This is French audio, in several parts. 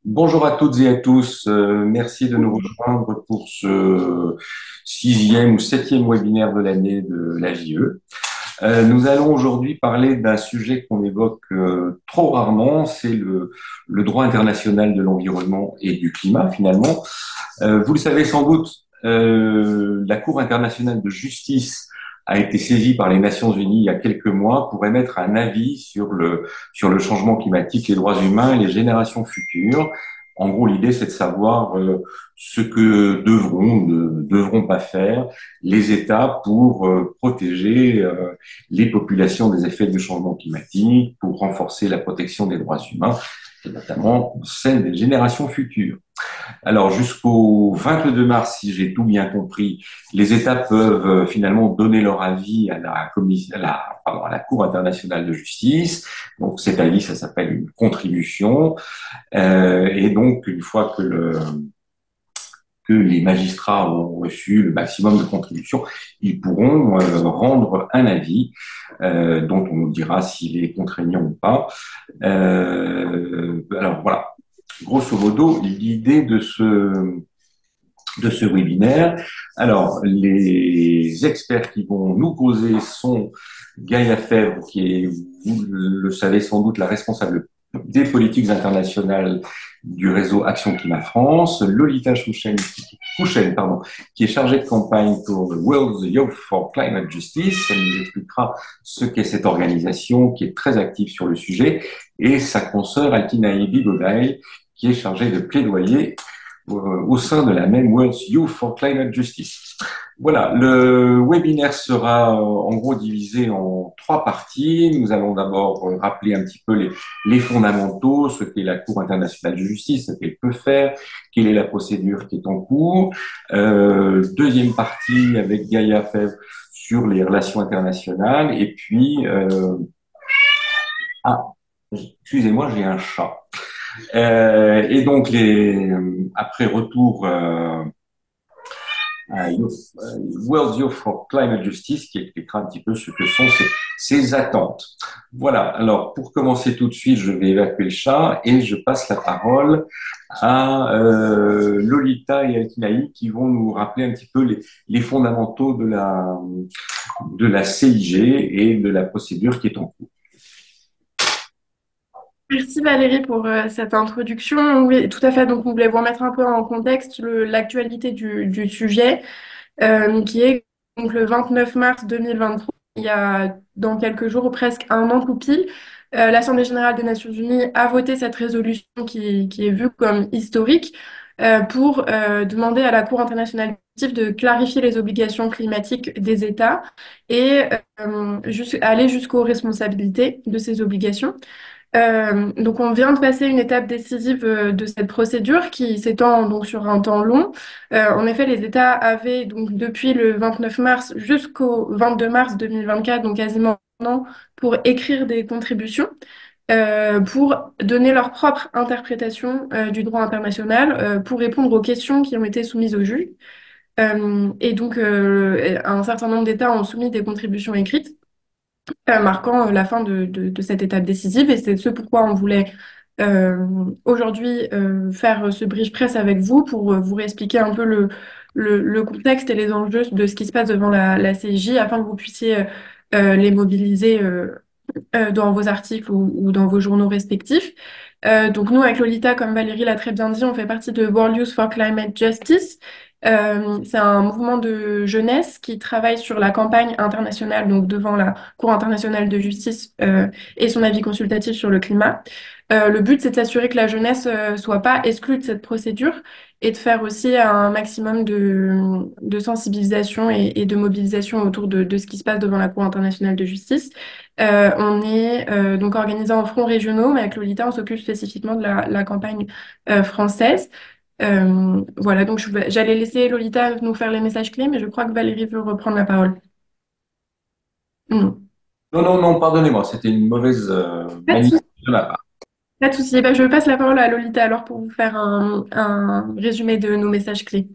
Bonjour à toutes et à tous. Merci de nous rejoindre pour ce sixième ou septième webinaire de l'année de l'AJE. Nous allons aujourd'hui parler d'un sujet qu'on évoque trop rarement, c'est le droit international de l'environnement et du climat finalement. Vous le savez sans doute, la Cour internationale de justice a été saisie par les Nations Unies il y a quelques mois pour émettre un avis sur le changement climatique, les droits humains et les générations futures. En gros, l'idée, c'est de savoir ce que ne devront pas faire les États pour protéger les populations des effets du changement climatique, pour renforcer la protection des droits humains, et notamment celle des générations futures. Alors, jusqu'au 22 mars, si j'ai tout bien compris, les États peuvent finalement donner leur avis à la commission, à la Cour internationale de justice. Donc, cet avis, ça s'appelle une contribution. Et donc, une fois que les magistrats ont reçu le maximum de contributions, ils pourront rendre un avis dont on nous dira s'il est contraignant ou pas. Alors voilà, grosso modo, l'idée de ce webinaire. Alors, les experts qui vont nous causer sont Gaïa Fèvre, qui est, vous le savez sans doute, la responsable des politiques internationales du réseau Action Climat France, Lolita Kouchen, pardon, qui est chargée de campagne pour le World Youth for Climate Justice. Elle nous expliquera ce qu'est cette organisation qui est très active sur le sujet, et sa consoeur Altinaï Bigodaï, qui est chargée de plaidoyer au sein de la même World Youth for Climate Justice. Voilà, le webinaire sera en gros divisé en trois parties. Nous allons d'abord rappeler un petit peu les fondamentaux, ce qu'est la Cour internationale de justice, ce qu'elle peut faire, quelle est la procédure qui est en cours. Deuxième partie avec Gaïa Fèvre sur les relations internationales. Et puis, ah, excusez-moi, j'ai un chat. Et donc, après retour à World Youth for Climate Justice, qui expliquera un petit peu ce que sont ces attentes. Voilà, alors pour commencer tout de suite, je vais évacuer le chat et je passe la parole à Lolita et Alkinaï qui vont nous rappeler un petit peu les fondamentaux de la CIG et de la procédure qui est en cours. Merci Valérie pour cette introduction. Oui, tout à fait. Donc, on voulait vous remettre un peu en contexte l'actualité du sujet, qui est donc le 29 mars 2023. Il y a dans quelques jours, presque un an tout pile, l'Assemblée générale des Nations Unies a voté cette résolution qui est vue comme historique pour demander à la Cour internationale de clarifier les obligations climatiques des États et aller jusqu'aux responsabilités de ces obligations. Donc, on vient de passer une étape décisive de cette procédure qui s'étend donc sur un temps long. En effet, les États avaient donc depuis le 29 mars jusqu'au 22 mars 2024, donc quasiment un an, pour écrire des contributions, pour donner leur propre interprétation du droit international, pour répondre aux questions qui ont été soumises au juge. Et donc, un certain nombre d'États ont soumis des contributions écrites marquant la fin de cette étape décisive. Et c'est ce pourquoi on voulait aujourd'hui faire ce bridge press avec vous pour vous réexpliquer un peu le contexte et les enjeux de ce qui se passe devant la CIJ afin que vous puissiez les mobiliser dans vos articles ou dans vos journaux respectifs. Donc nous, avec Lolita, comme Valérie l'a très bien dit, on fait partie de World Youth for Climate Justice. C'est un mouvement de jeunesse qui travaille sur la campagne internationale, donc devant la Cour internationale de justice et son avis consultatif sur le climat. Le but, c'est de s'assurer que la jeunesse soit pas exclue de cette procédure et de faire aussi un maximum de sensibilisation et de mobilisation autour de ce qui se passe devant la Cour internationale de justice. On est donc organisé en fronts régionaux, mais avec Lolita, on s'occupe spécifiquement de la campagne française. Voilà, donc j'allais laisser Lolita nous faire les messages clés, mais je crois que Valérie veut reprendre la parole. Non. Non, non, non, pardonnez-moi, c'était une mauvaise Pas de manip souci. de ma part. Pas de souci. Eh ben, je passe la parole à Lolita alors pour vous faire un résumé de nos messages clés.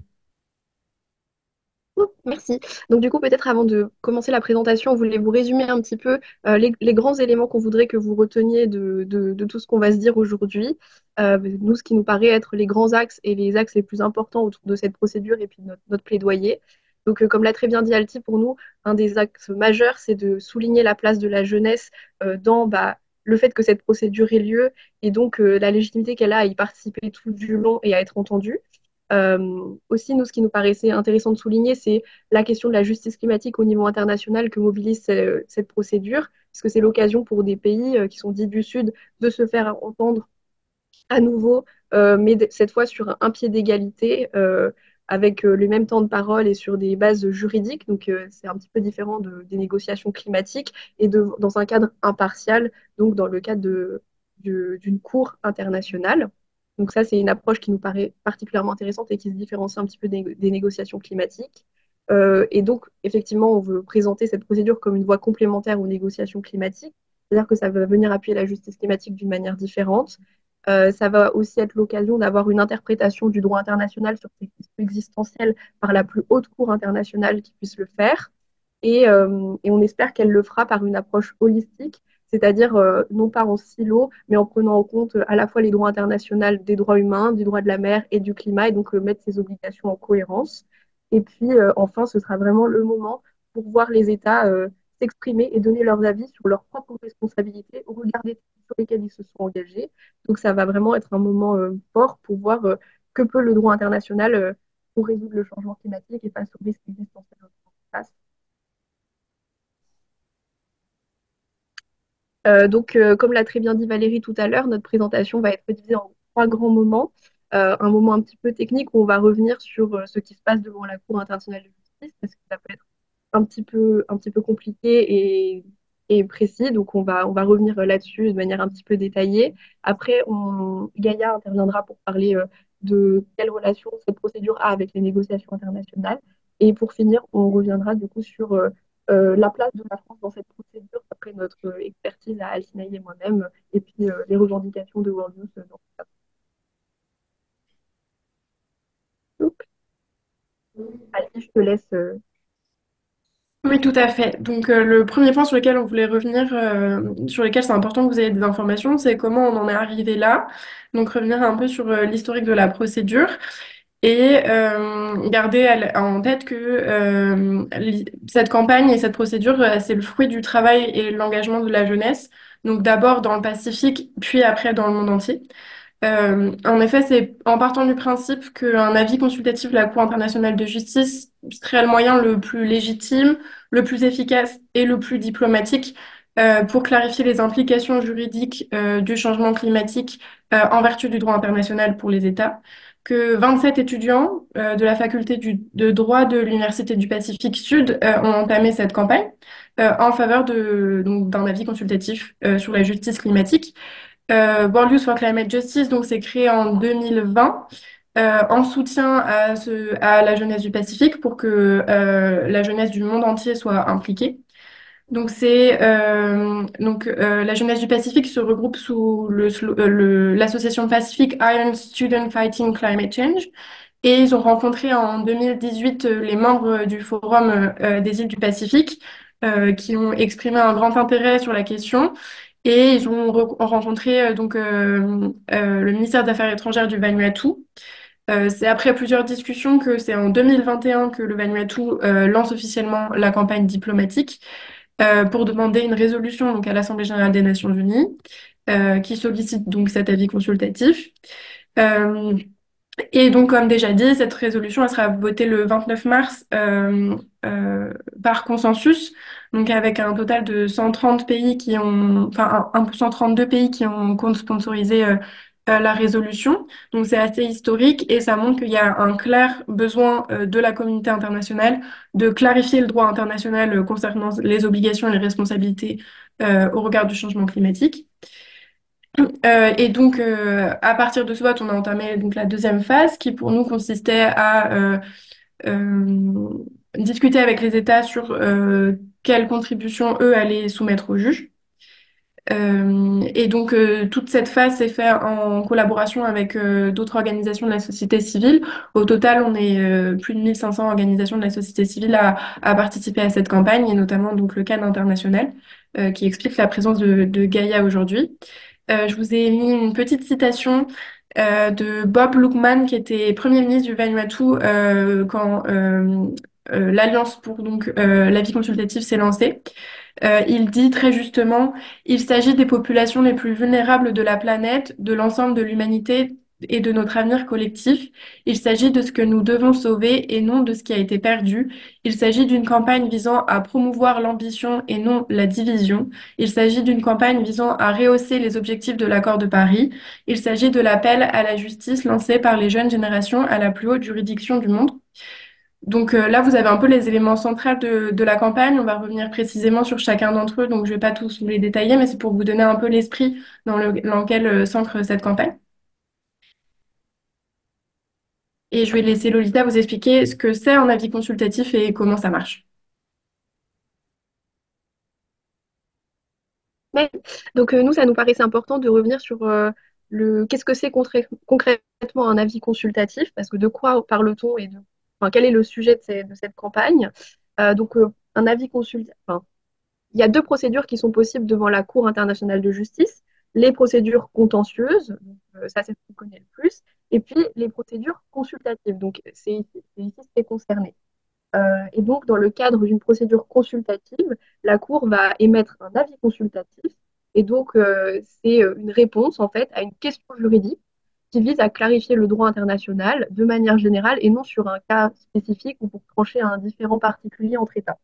Oh, merci. Donc du coup, peut-être avant de commencer la présentation, voulez-vous résumer un petit peu les grands éléments qu'on voudrait que vous reteniez de tout ce qu'on va se dire aujourd'hui. Nous, ce qui nous paraît être les grands axes et les axes les plus importants autour de cette procédure et puis de notre plaidoyer. Donc, comme l'a très bien dit Alti, pour nous, un des axes majeurs, c'est de souligner la place de la jeunesse dans le fait que cette procédure ait lieu et donc la légitimité qu'elle a à y participer tout du long et à être entendue. Aussi, nous, ce qui nous paraissait intéressant de souligner, c'est la question de la justice climatique au niveau international que mobilise cette procédure, puisque c'est l'occasion pour des pays qui sont dits du Sud de se faire entendre à nouveau, mais cette fois sur un pied d'égalité, avec le même temps de parole et sur des bases juridiques. Donc, c'est un petit peu différent des négociations climatiques et dans un cadre impartial, donc dans le cadre d'une cour internationale. Donc ça, c'est une approche qui nous paraît particulièrement intéressante et qui se différencie un petit peu des négociations climatiques. Et donc, effectivement, on veut présenter cette procédure comme une voie complémentaire aux négociations climatiques, c'est-à-dire que ça va venir appuyer la justice climatique d'une manière différente. Ça va aussi être l'occasion d'avoir une interprétation du droit international sur ces questions existentielles par la plus haute cour internationale qui puisse le faire. Et on espère qu'elle le fera par une approche holistique, c'est-à-dire non pas en silo, mais en prenant en compte à la fois les droits internationaux des droits humains, du droit de la mer et du climat, et donc mettre ces obligations en cohérence. Et puis enfin, ce sera vraiment le moment pour voir les États s'exprimer et donner leurs avis sur leurs propres responsabilités au regard des textes sur lesquels ils se sont engagés. Donc ça va vraiment être un moment fort pour voir que peut le droit international pour résoudre le changement climatique et face aux risques existentiels face. Comme l'a très bien dit Valérie tout à l'heure, notre présentation va être divisée en trois grands moments. Un moment un petit peu technique où on va revenir sur ce qui se passe devant la Cour internationale de justice, parce que ça peut être un petit peu compliqué et précis. Donc, on va revenir là-dessus de manière un petit peu détaillée. Après, Gaïa interviendra pour parler de quelle relation cette procédure a avec les négociations internationales. Et pour finir, on reviendra du coup sur la place de la France dans cette procédure, après notre expertise à Alcinaï et moi-même, et puis les revendications de World Youth dans ça. Alice, je te laisse. Oui, tout à fait. Donc, le premier point sur lequel on voulait revenir, sur lequel c'est important que vous ayez des informations, c'est comment on en est arrivé là. Donc, revenir un peu sur l'historique de la procédure et garder en tête que cette campagne et cette procédure, c'est le fruit du travail et de l'engagement de la jeunesse. Donc, d'abord dans le Pacifique, puis après dans le monde entier. En effet, c'est en partant du principe qu'un avis consultatif de la Cour internationale de justice serait le moyen le plus légitime, le plus efficace et le plus diplomatique pour clarifier les implications juridiques du changement climatique en vertu du droit international pour les États. Que 27 étudiants de la faculté de droit de l'Université du Pacifique Sud ont entamé cette campagne en faveur donc, d'un avis consultatif sur la justice climatique. World Youth for Climate Justice, donc c'est créé en 2020 en soutien à la jeunesse du Pacifique pour que la jeunesse du monde entier soit impliquée. Donc la jeunesse du Pacifique se regroupe sous l'association Pacific Iron Student Fighting Climate Change et ils ont rencontré en 2018 les membres du Forum des îles du Pacifique qui ont exprimé un grand intérêt sur la question et ils ont rencontré le ministère des Affaires étrangères du Vanuatu. C'est après plusieurs discussions que c'est en 2021 que le Vanuatu lance officiellement la campagne diplomatique pour demander une résolution donc, à l'Assemblée générale des Nations unies qui sollicite donc cet avis consultatif. Euh, et donc, comme déjà dit, cette résolution elle sera votée le 29 mars euh, par consensus, donc avec un total de 130 pays qui ont, enfin 132 pays qui ont sponsorisé la résolution. Donc, c'est assez historique et ça montre qu'il y a un clair besoin de la communauté internationale de clarifier le droit international concernant les obligations et les responsabilités au regard du changement climatique. À partir de ce vote, on a entamé donc, la deuxième phase qui, pour nous, consistait à euh, discuter avec les États sur quelles contributions, eux, allaient soumettre au juge. Et donc, toute cette phase s'est faite en collaboration avec d'autres organisations de la société civile. Au total, on est plus de 1500 organisations de la société civile à participer à cette campagne, et notamment donc, le CAN international, qui explique la présence de Gaïa aujourd'hui. Je vous ai mis une petite citation de Bob Lookman, qui était Premier ministre du Vanuatu quand l'Alliance pour la vie consultative s'est lancée. Il dit très justement, il s'agit des populations les plus vulnérables de la planète, de l'ensemble de l'humanité et de notre avenir collectif. Il s'agit de ce que nous devons sauver et non de ce qui a été perdu. Il s'agit d'une campagne visant à promouvoir l'ambition et non la division. Il s'agit d'une campagne visant à rehausser les objectifs de l'accord de Paris. Il s'agit de l'appel à la justice lancé par les jeunes générations à la plus haute juridiction du monde. Donc là, vous avez un peu les éléments centraux de la campagne. On va revenir précisément sur chacun d'entre eux, donc je ne vais pas tous vous les détailler, mais c'est pour vous donner un peu l'esprit dans lequel s'ancre cette campagne. Et je vais laisser Lolita vous expliquer ce que c'est un avis consultatif et comment ça marche. Mais, donc nous, ça nous paraissait important de revenir sur le qu'est-ce que c'est concrètement un avis consultatif, parce que de quoi parle-t-on et enfin, quel est le sujet de cette campagne. Un avis consultatif, enfin, il y a deux procédures qui sont possibles devant la Cour internationale de justice, les procédures contentieuses, ça c'est ce qu'on connaît le plus, et puis les procédures consultatives, donc c'est ici ce qui est concerné. Et donc, dans le cadre d'une procédure consultative, la Cour va émettre un avis consultatif. Et donc, c'est une réponse, en fait, à une question juridique qui vise à clarifier le droit international de manière générale et non sur un cas spécifique ou pour trancher un différend particulier entre États.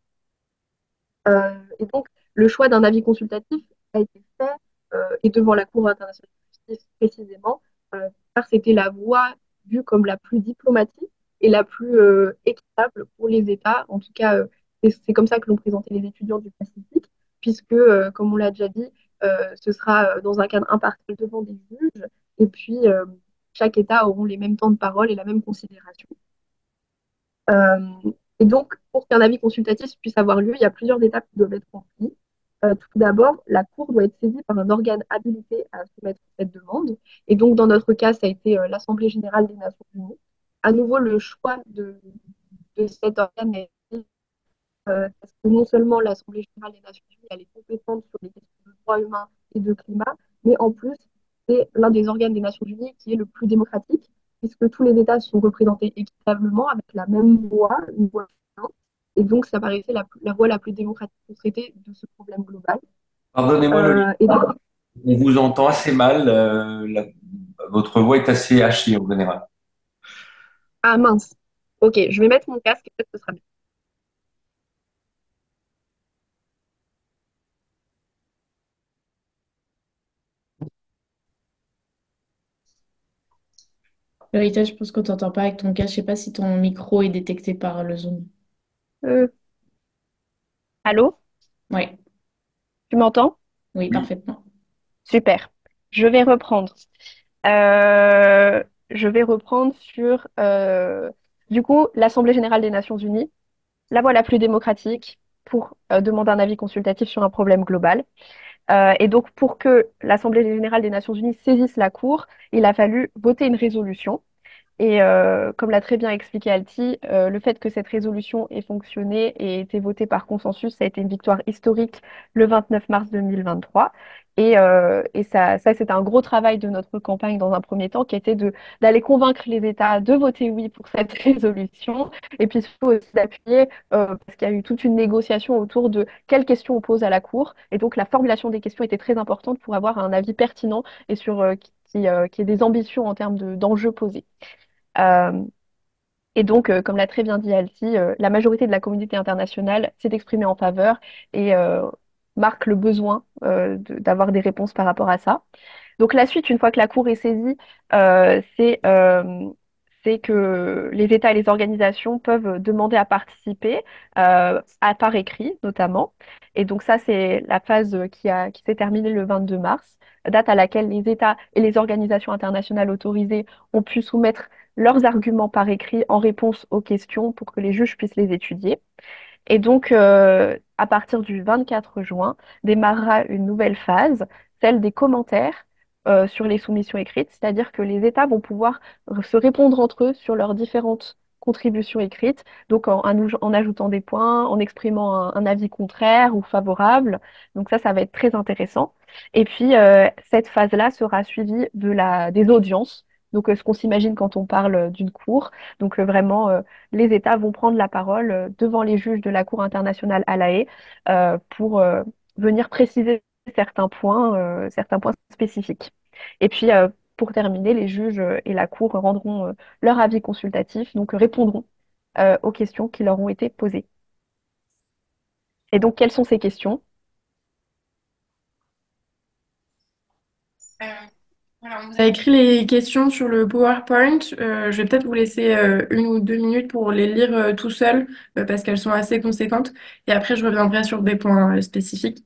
Et donc, le choix d'un avis consultatif a été fait, et devant la Cour internationale de justice précisément, car c'était la voie vue comme la plus diplomatique et la plus équitable pour les États. En tout cas, c'est comme ça que l'ont présenté les étudiants du Pacifique, puisque, comme on l'a déjà dit, ce sera dans un cadre impartial devant des juges, et puis chaque État auront les mêmes temps de parole et la même considération. Euh, et donc, pour qu'un avis consultatif puisse avoir lieu, il y a plusieurs étapes qui doivent être remplies. Tout d'abord, la Cour doit être saisie par un organe habilité à soumettre cette demande. Et donc, dans notre cas, ça a été l'Assemblée générale des Nations unies. À nouveau, le choix de cet organe est parce que non seulement l'Assemblée générale des Nations unies elle est compétente sur les questions de droits humains et de climat, mais en plus, c'est l'un des organes des Nations unies qui est le plus démocratique, puisque tous les États sont représentés équitablement avec la même voix, une voix. Et donc, ça paraissait la voie la plus démocratique pour traiter de ce problème global. Pardonnez-moi, Loli, Et donc, on vous entend assez mal. Votre voix est assez hachée en général. ah mince, ok, je vais mettre mon casque, peut-être que ce sera bien. Vérité, je pense qu'on t'entend pas avec ton cas. Je sais pas si ton micro est détecté par le Zoom. Euh, Allô, Oui, tu m'entends? oui, Oui. parfaitement. Super. Je vais reprendre. Je vais reprendre sur, du coup, l'Assemblée générale des Nations unies, la voie la plus démocratique pour demander un avis consultatif sur un problème global. Et donc, pour que l'Assemblée générale des Nations unies saisisse la Cour, il a fallu voter une résolution. Et comme l'a très bien expliqué Alti, le fait que cette résolution ait fonctionné et été votée par consensus, ça a été une victoire historique le 29 mars 2023. Et ça c'était un gros travail de notre campagne dans un premier temps, qui était d'aller convaincre les États de voter oui pour cette résolution, et puis surtout aussi d'appuyer, parce qu'il y a eu toute une négociation autour de quelles questions on pose à la Cour. Et donc la formulation des questions était très importante pour avoir un avis pertinent et sur qui ait des ambitions en termes d'enjeux posés. Euh, et donc, comme l'a très bien dit Alti, la majorité de la communauté internationale s'est exprimée en faveur et marque le besoin d'avoir des réponses par rapport à ça. Donc la suite, une fois que la Cour est saisie, euh, c'est euh, c'est que les États et les organisations peuvent demander à participer, par écrit notamment. Et donc ça, c'est la phase qui s'est terminée le 22 mars, date à laquelle les États et les organisations internationales autorisées ont pu soumettre leurs arguments par écrit en réponse aux questions pour que les juges puissent les étudier. Et donc, à partir du 24 juin, démarrera une nouvelle phase, celle des commentaires sur les soumissions écrites, c'est-à-dire que les États vont pouvoir se répondre entre eux sur leurs différentes contributions écrites, donc en ajoutant des points, en exprimant un avis contraire ou favorable. Donc ça va être très intéressant. Et puis, cette phase-là sera suivie des audiences. Donc, ce qu'on s'imagine quand on parle d'une cour. Donc, vraiment, les États vont prendre la parole devant les juges de la Cour internationale à La Haye pour venir préciser certains points spécifiques. Et puis, pour terminer, les juges et la Cour rendront leur avis consultatif, donc répondront aux questions qui leur ont été posées. Et donc, quelles sont ces questions? Euh, voilà, on vous a écrit les questions sur le PowerPoint. Je vais peut-être vous laisser 1 ou 2 minutes pour les lire tout seul parce qu'elles sont assez conséquentes. Et après, je reviendrai sur des points spécifiques.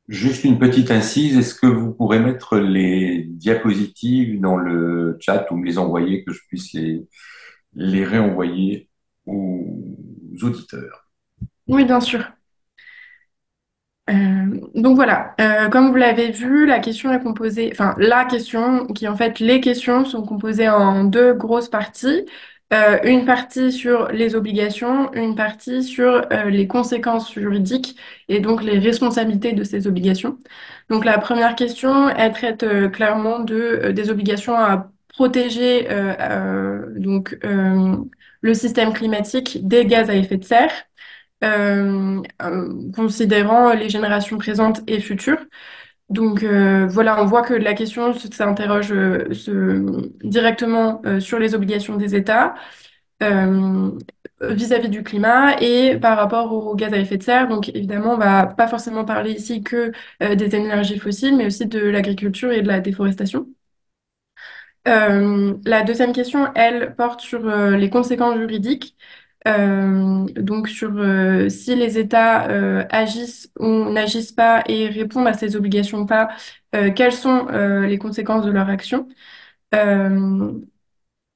Juste une petite incise, est-ce que vous pourrez mettre les diapositives dans le chat ou me les envoyer que je puisse les réenvoyer aux auditeurs? Oui, bien sûr. Donc voilà, comme vous l'avez vu, la question est composée, enfin la question, qui en fait les questions sont composées en deux grosses parties. Une partie sur les obligations, une partie sur les conséquences juridiques et donc les responsabilités de ces obligations. Donc la première question, elle traite clairement des obligations à protéger le système climatique des gaz à effet de serre considérant les générations présentes et futures. Donc voilà, on voit que la question s'interroge directement sur les obligations des États euh, vis-à-vis du climat et par rapport aux gaz à effet de serre. Donc évidemment, on va pas forcément parler ici que des énergies fossiles, mais aussi de l'agriculture et de la déforestation. La deuxième question, elle, porte sur les conséquences juridiques, donc sur si les États agissent ou n'agissent pas et répondent à ces obligations ou pas, quelles sont les conséquences de leur action, euh,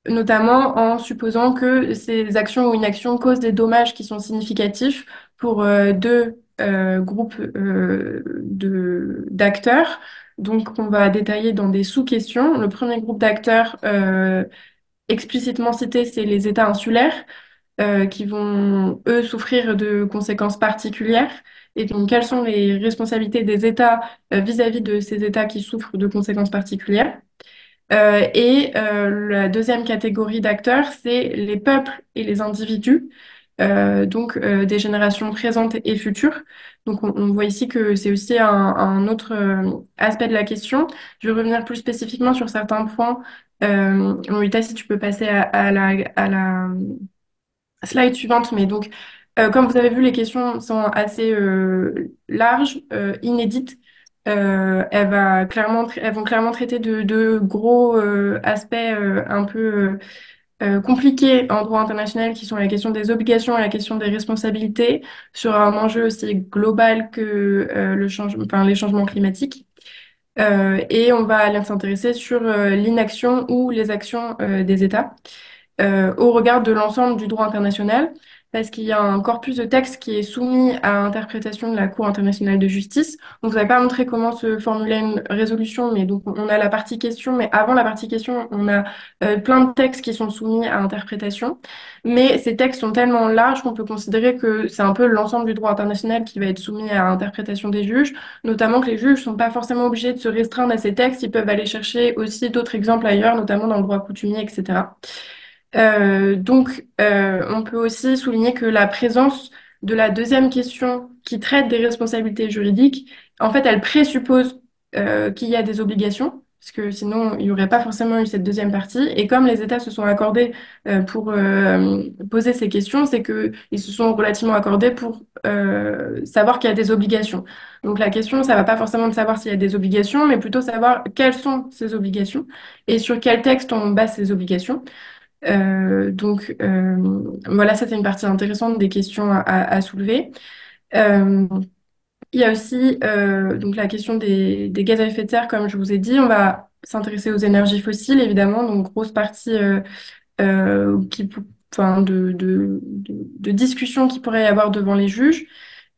notamment en supposant que ces actions ou inactions causent des dommages qui sont significatifs pour deux groupes d'acteurs. Donc, on va détailler dans des sous-questions. Le premier groupe d'acteurs explicitement cités, c'est les États insulaires qui vont, eux, souffrir de conséquences particulières. Et donc, quelles sont les responsabilités des États vis-à-vis de ces États qui souffrent de conséquences particulières? La deuxième catégorie d'acteurs, c'est les peuples et les individus, des générations présentes et futures. Donc on voit ici que c'est aussi un autre aspect de la question. Je vais revenir plus spécifiquement sur certains points. Lolita, si tu peux passer à la slide suivante. Mais donc, comme vous avez vu, les questions sont assez larges, inédites. Elles vont clairement traiter de gros aspects un peu compliqués en droit international, qui sont la question des obligations et la question des responsabilités, sur un enjeu aussi global que les changements climatiques. Et on va aller s'intéresser sur l'inaction ou les actions des États au regard de l'ensemble du droit international, parce qu'il y a un corpus de textes qui est soumis à interprétation de la Cour internationale de justice. On ne vous a pas montré comment se formulait une résolution, mais donc on a la partie question, mais avant la partie question, on a plein de textes qui sont soumis à interprétation. Mais ces textes sont tellement larges qu'on peut considérer que c'est un peu l'ensemble du droit international qui va être soumis à interprétation des juges, notamment que les juges ne sont pas forcément obligés de se restreindre à ces textes, ils peuvent aller chercher aussi d'autres exemples ailleurs, notamment dans le droit coutumier, etc. On peut aussi souligner que la présence de la deuxième question qui traite des responsabilités juridiques, en fait, elle présuppose qu'il y a des obligations, parce que sinon, il n'y aurait pas forcément eu cette deuxième partie. Et comme les États se sont accordés pour poser ces questions, c'est qu'ils se sont relativement accordés pour savoir qu'il y a des obligations. Donc la question, ça va pas forcément de savoir s'il y a des obligations, mais plutôt savoir quelles sont ces obligations et sur quel texte on base ces obligations. Voilà, c'était une partie intéressante des questions à soulever. Euh, il y a aussi donc la question des gaz à effet de serre, comme je vous ai dit. On va s'intéresser aux énergies fossiles, évidemment, donc grosse partie qui, enfin, de discussions qui pourrait y avoir devant les juges.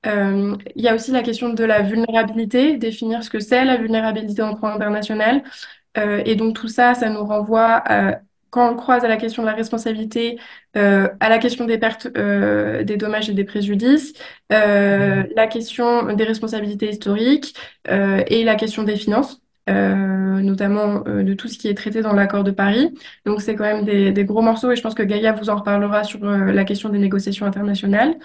Il y a aussi la question de la vulnérabilité, définir ce que c'est la vulnérabilité en droit international. Et donc tout ça, ça nous renvoie, quand on le croise à la question de la responsabilité, à la question des pertes, des dommages et des préjudices, la question des responsabilités historiques et la question des finances, notamment de tout ce qui est traité dans l'accord de Paris. Donc c'est quand même des gros morceaux et je pense que Gaïa vous en reparlera sur la question des négociations internationales.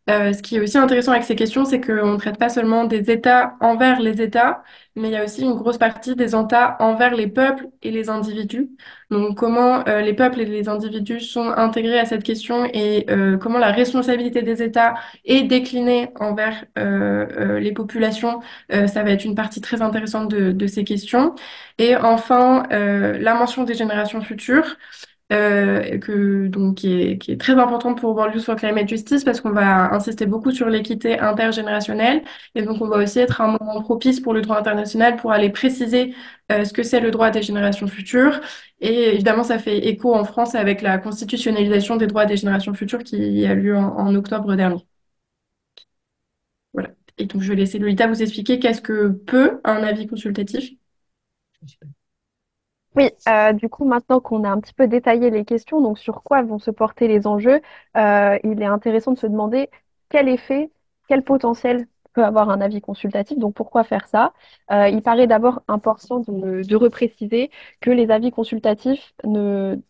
Ce qui est aussi intéressant avec ces questions, c'est qu'on ne traite pas seulement des États envers les États, mais il y a aussi une grosse partie des États envers les peuples et les individus. Donc, comment les peuples et les individus sont intégrés à cette question et comment la responsabilité des États est déclinée envers les populations, ça va être une partie très intéressante de ces questions. Et enfin, la mention des générations futures qui est très importante pour World Youth for Climate Justice parce qu'on va insister beaucoup sur l'équité intergénérationnelle et donc on va aussi être un moment propice pour le droit international pour aller préciser ce que c'est le droit des générations futures et évidemment ça fait écho en France avec la constitutionnalisation des droits des générations futures qui a lieu en octobre dernier. Voilà. Et donc je vais laisser Lolita vous expliquer qu'est-ce que peut un avis consultatif. Oui, du coup, maintenant qu'on a un petit peu détaillé les questions, donc sur quoi vont se porter les enjeux, il est intéressant de se demander quel effet, quel potentiel peut avoir un avis consultatif. Donc, pourquoi faire ça? Il paraît d'abord important de repréciser que les avis consultatifs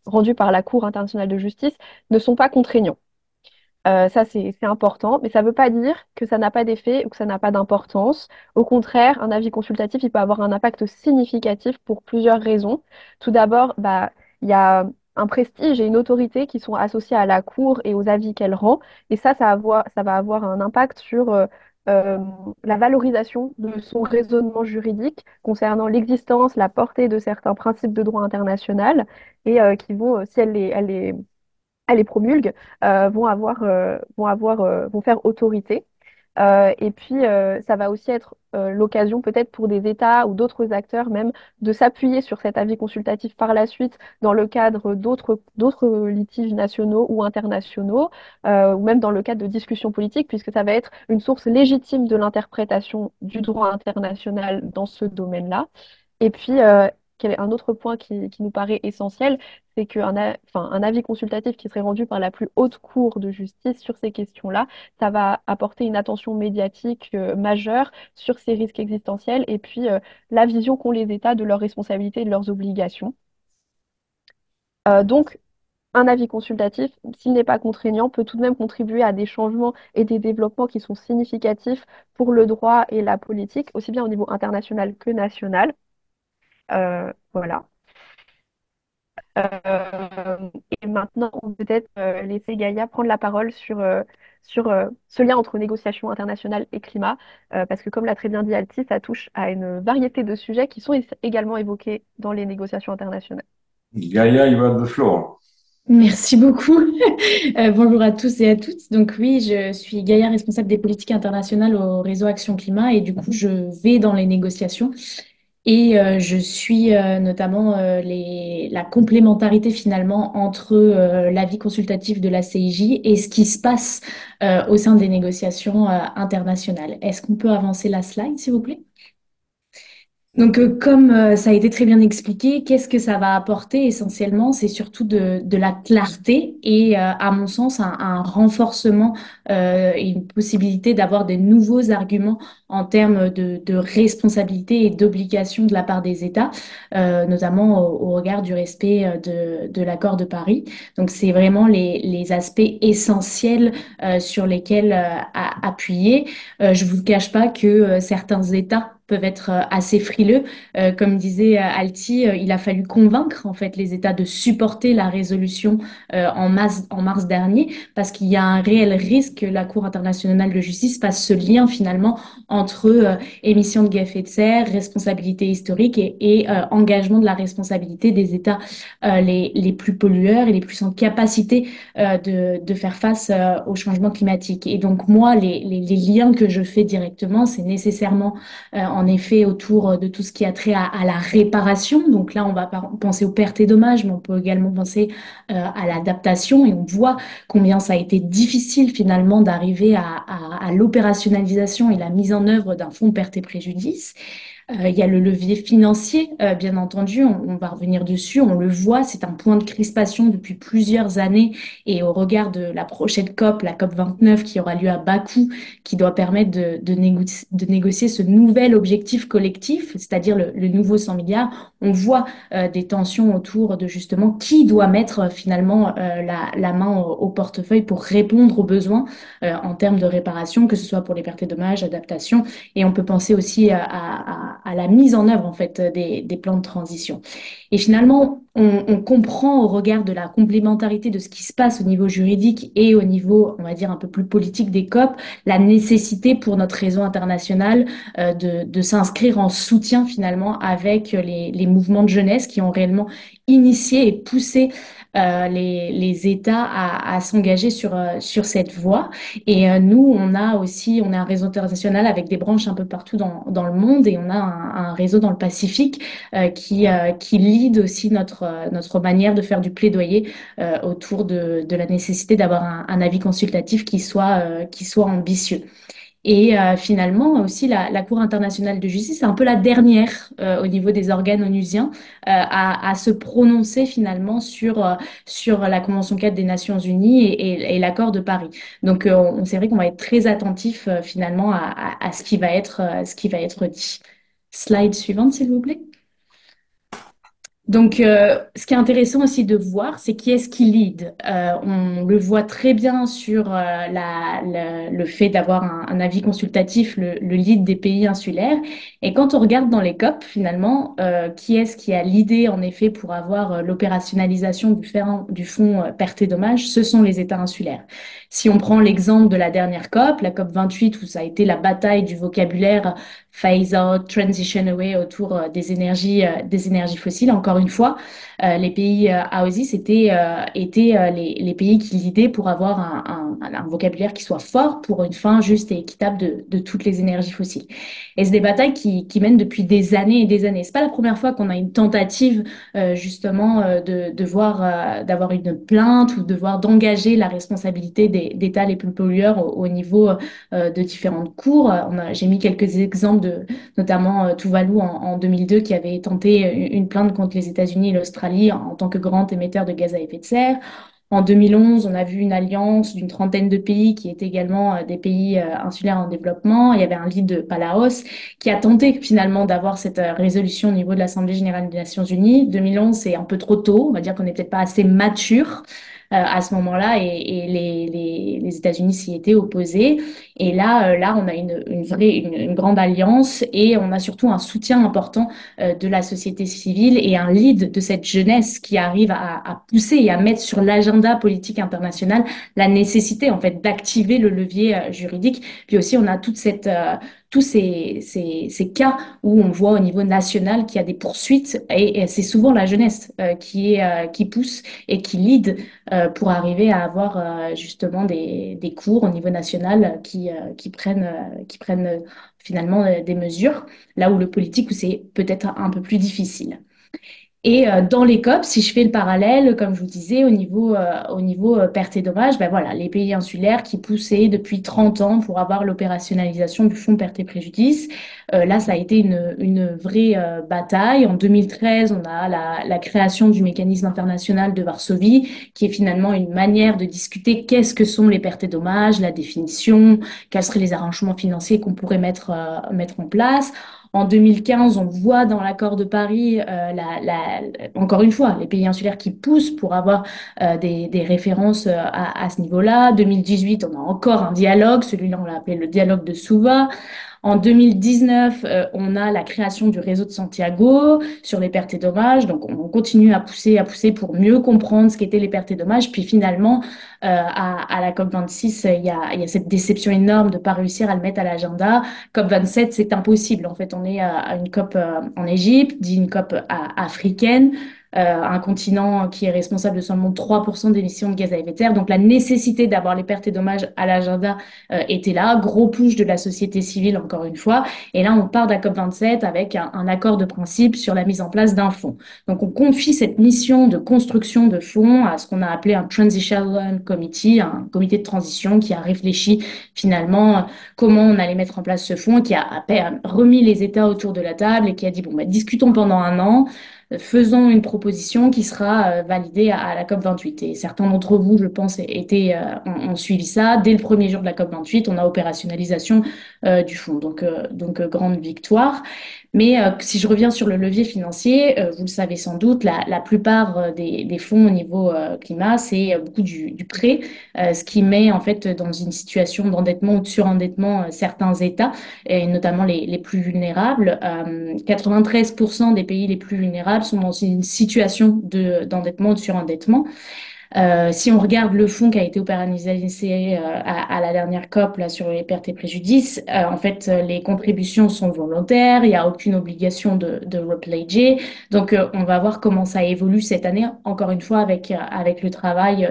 rendus par la Cour internationale de justice ne sont pas contraignants. Ça, c'est important, mais ça ne veut pas dire que ça n'a pas d'effet ou que ça n'a pas d'importance. Au contraire, un avis consultatif, il peut avoir un impact significatif pour plusieurs raisons. Tout d'abord, bah, il y a un prestige et une autorité qui sont associés à la Cour et aux avis qu'elle rend. Et ça va avoir un impact sur euh, la valorisation de son raisonnement juridique concernant l'existence, la portée de certains principes de droit international et qui vont, si elle les promulgue, vont faire autorité. Et puis, ça va aussi être l'occasion peut-être pour des États ou d'autres acteurs même de s'appuyer sur cet avis consultatif par la suite dans le cadre d'autres litiges nationaux ou internationaux, ou même dans le cadre de discussions politiques, puisque ça va être une source légitime de l'interprétation du droit international dans ce domaine-là. Et puis, un autre point qui nous paraît essentiel, c'est enfin, un avis consultatif qui serait rendu par la plus haute cour de justice sur ces questions-là, ça va apporter une attention médiatique majeure sur ces risques existentiels et puis la vision qu'ont les États de leurs responsabilités et de leurs obligations. Donc, un avis consultatif, s'il n'est pas contraignant, peut tout de même contribuer à des changements et des développements qui sont significatifs pour le droit et la politique, aussi bien au niveau international que national. Voilà. Et maintenant, on peut peut-être laisser Gaïa prendre la parole sur ce lien entre négociations internationales et climat, parce que comme l'a très bien dit Alti, ça touche à une variété de sujets qui sont également évoqués dans les négociations internationales. Gaïa, you have the floor. Merci beaucoup. Bonjour à tous et à toutes. Donc oui, je suis Gaïa, responsable des politiques internationales au réseau Action Climat et du coup, je vais dans les négociations et je suis notamment la complémentarité finalement entre l'avis consultatif de la CIJ et ce qui se passe au sein des négociations internationales. Est-ce qu'on peut avancer la slide, s'il vous plaît? Donc, comme ça a été très bien expliqué, qu'est-ce que ça va apporter essentiellement? C'est surtout de la clarté et, à mon sens, un renforcement et une possibilité d'avoir des nouveaux arguments en termes de responsabilité et d'obligation de la part des États, notamment au regard du respect de l'accord de Paris. Donc, c'est vraiment les aspects essentiels sur lesquels appuyer. Je ne vous cache pas que certains États peuvent être assez frileux. Comme disait Alti, il a fallu convaincre en fait les États de supporter la résolution en mars dernier parce qu'il y a un réel risque que la Cour internationale de justice fasse ce lien finalement entre émission de gaz à effet de serre, responsabilité historique et engagement de la responsabilité des États les plus pollueurs et les plus en capacité de faire face au changement climatique. Et donc moi, les liens que je fais directement, c'est nécessairement en effet autour de tout ce qui a trait à la réparation. Donc là, on va penser aux pertes et dommages, mais on peut également penser à l'adaptation. Et on voit combien ça a été difficile finalement d'arriver à l'opérationnalisation et la mise en œuvre d'un fonds pertes et préjudices. Il y a le levier financier, bien entendu, on va revenir dessus, on le voit, c'est un point de crispation depuis plusieurs années et au regard de la prochaine COP, la COP 29 qui aura lieu à Bakou, qui doit permettre de négocier ce nouvel objectif collectif, c'est-à-dire le nouveau 100 milliards, on voit des tensions autour de justement qui doit mettre finalement la main au portefeuille pour répondre aux besoins en termes de réparation, que ce soit pour les pertes et dommages, adaptation, et on peut penser aussi à la mise en œuvre en fait des plans de transition. Et finalement, on comprend au regard de la complémentarité de ce qui se passe au niveau juridique et au niveau, on va dire, un peu plus politique des COP, la nécessité pour notre réseau international de s'inscrire en soutien finalement avec les mouvements de jeunesse qui ont réellement initié et poussé les États à s'engager sur cette voie. Et nous, on a un réseau international avec des branches un peu partout dans le monde et on a un réseau dans le Pacifique qui lead aussi notre manière de faire du plaidoyer autour de la nécessité d'avoir un avis consultatif qui soit ambitieux. Et finalement, aussi, la Cour internationale de justice, c'est un peu la dernière au niveau des organes onusiens à se prononcer finalement sur la Convention 4 des Nations Unies et l'accord de Paris. Donc, c'est vrai qu'on va être très attentif finalement à ce qui va être dit. Slide suivante, s'il vous plaît. Donc, ce qui est intéressant aussi de voir, c'est qui est-ce qui lead. On le voit très bien sur le fait d'avoir un avis consultatif, le lead des pays insulaires. Et quand on regarde dans les COP, finalement, qui est-ce qui a leadé en effet pour avoir l'opérationnalisation du fonds pertes et dommages, ce sont les États insulaires. Si on prend l'exemple de la dernière COP, la COP 28, où ça a été la bataille du vocabulaire phase out, transition away autour des énergies fossiles. Encore une fois, les pays AOSIS étaient les pays qui leadaient pour avoir un vocabulaire qui soit fort pour une fin juste et équitable de toutes les énergies fossiles. Et c'est des batailles qui mènent depuis des années et des années. C'est pas la première fois qu'on a une tentative justement d'avoir une plainte ou d'engager la responsabilité des États les plus pollueurs au niveau de différentes cours. J'ai mis quelques exemples notamment Tuvalu en 2002 qui avait tenté une plainte contre les États-Unis et l'Australie en tant que grand émetteur de gaz à effet de serre. En 2011, on a vu une alliance d'une trentaine de pays qui étaient également des pays insulaires en développement. Il y avait un lead de Palaos qui a tenté finalement d'avoir cette résolution au niveau de l'Assemblée générale des Nations Unies. 2011, c'est un peu trop tôt. On va dire qu'on n'est peut-être pas assez mature à ce moment-là et les États-Unis s'y étaient opposés. Et là, on a une grande alliance et on a surtout un soutien important de la société civile et un lead de cette jeunesse qui arrive à pousser et à mettre sur l'agenda politique international la nécessité en fait d'activer le levier juridique. Puis aussi, on a tous ces cas où on voit au niveau national qu'il y a des poursuites et c'est souvent la jeunesse qui pousse et qui lead pour arriver à avoir justement des cours au niveau national qui prennent finalement des mesures, là où le politique, où c'est peut-être un peu plus difficile. Et dans les COP, si je fais le parallèle, comme je vous disais, au niveau pertes et dommages, ben voilà, les pays insulaires qui poussaient depuis 30 ans pour avoir l'opérationnalisation du fonds pertes et préjudices. Là, ça a été une vraie bataille. En 2013, on a la création du mécanisme international de Varsovie, qui est finalement une manière de discuter qu'est-ce que sont les pertes et dommages, la définition, quels seraient les arrangements financiers qu'on pourrait mettre en place. En 2015, on voit dans l'accord de Paris, encore une fois, les pays insulaires qui poussent pour avoir des références à ce niveau-là. 2018, on a encore un dialogue, celui-là on l'a appelé le dialogue de Suva. En 2019, on a la création du réseau de Santiago sur les pertes et dommages. Donc, on continue à pousser pour mieux comprendre ce qu'étaient les pertes et dommages. Puis finalement, à la COP26, il y a cette déception énorme de ne pas réussir à le mettre à l'agenda. COP27, c'est impossible. En fait, on est à une COP en Égypte, une COP africaine. un continent qui est responsable de seulement 3% d'émissions de gaz à effet de serre. Donc la nécessité d'avoir les pertes et dommages à l'agenda était là, gros push de la société civile encore une fois. Et là, on part de la COP27 avec un accord de principe sur la mise en place d'un fonds. Donc on confie cette mission de construction de fonds à ce qu'on a appelé un Transition Committee, un comité de transition qui a réfléchi finalement comment on allait mettre en place ce fonds, qui a remis les États autour de la table et qui a dit, bon, bah, discutons pendant un an, faisons une proposition qui sera validée à la COP28. Et certains d'entre vous, je pense, ont suivi ça. Dès le premier jour de la COP28, on a opérationnalisation du fonds. Donc grande victoire. Mais si je reviens sur le levier financier, vous le savez sans doute, la plupart des fonds au niveau climat, c'est beaucoup du prêt, ce qui met en fait dans une situation d'endettement ou de surendettement certains États, et notamment les plus vulnérables. 93% des pays les plus vulnérables sont dans une situation d'endettement ou de surendettement. Si on regarde le fonds qui a été opérationnalisé à la dernière COP là, sur les pertes et préjudices, en fait, les contributions sont volontaires, il n'y a aucune obligation de repledger. Donc, on va voir comment ça évolue cette année, encore une fois, avec le travail,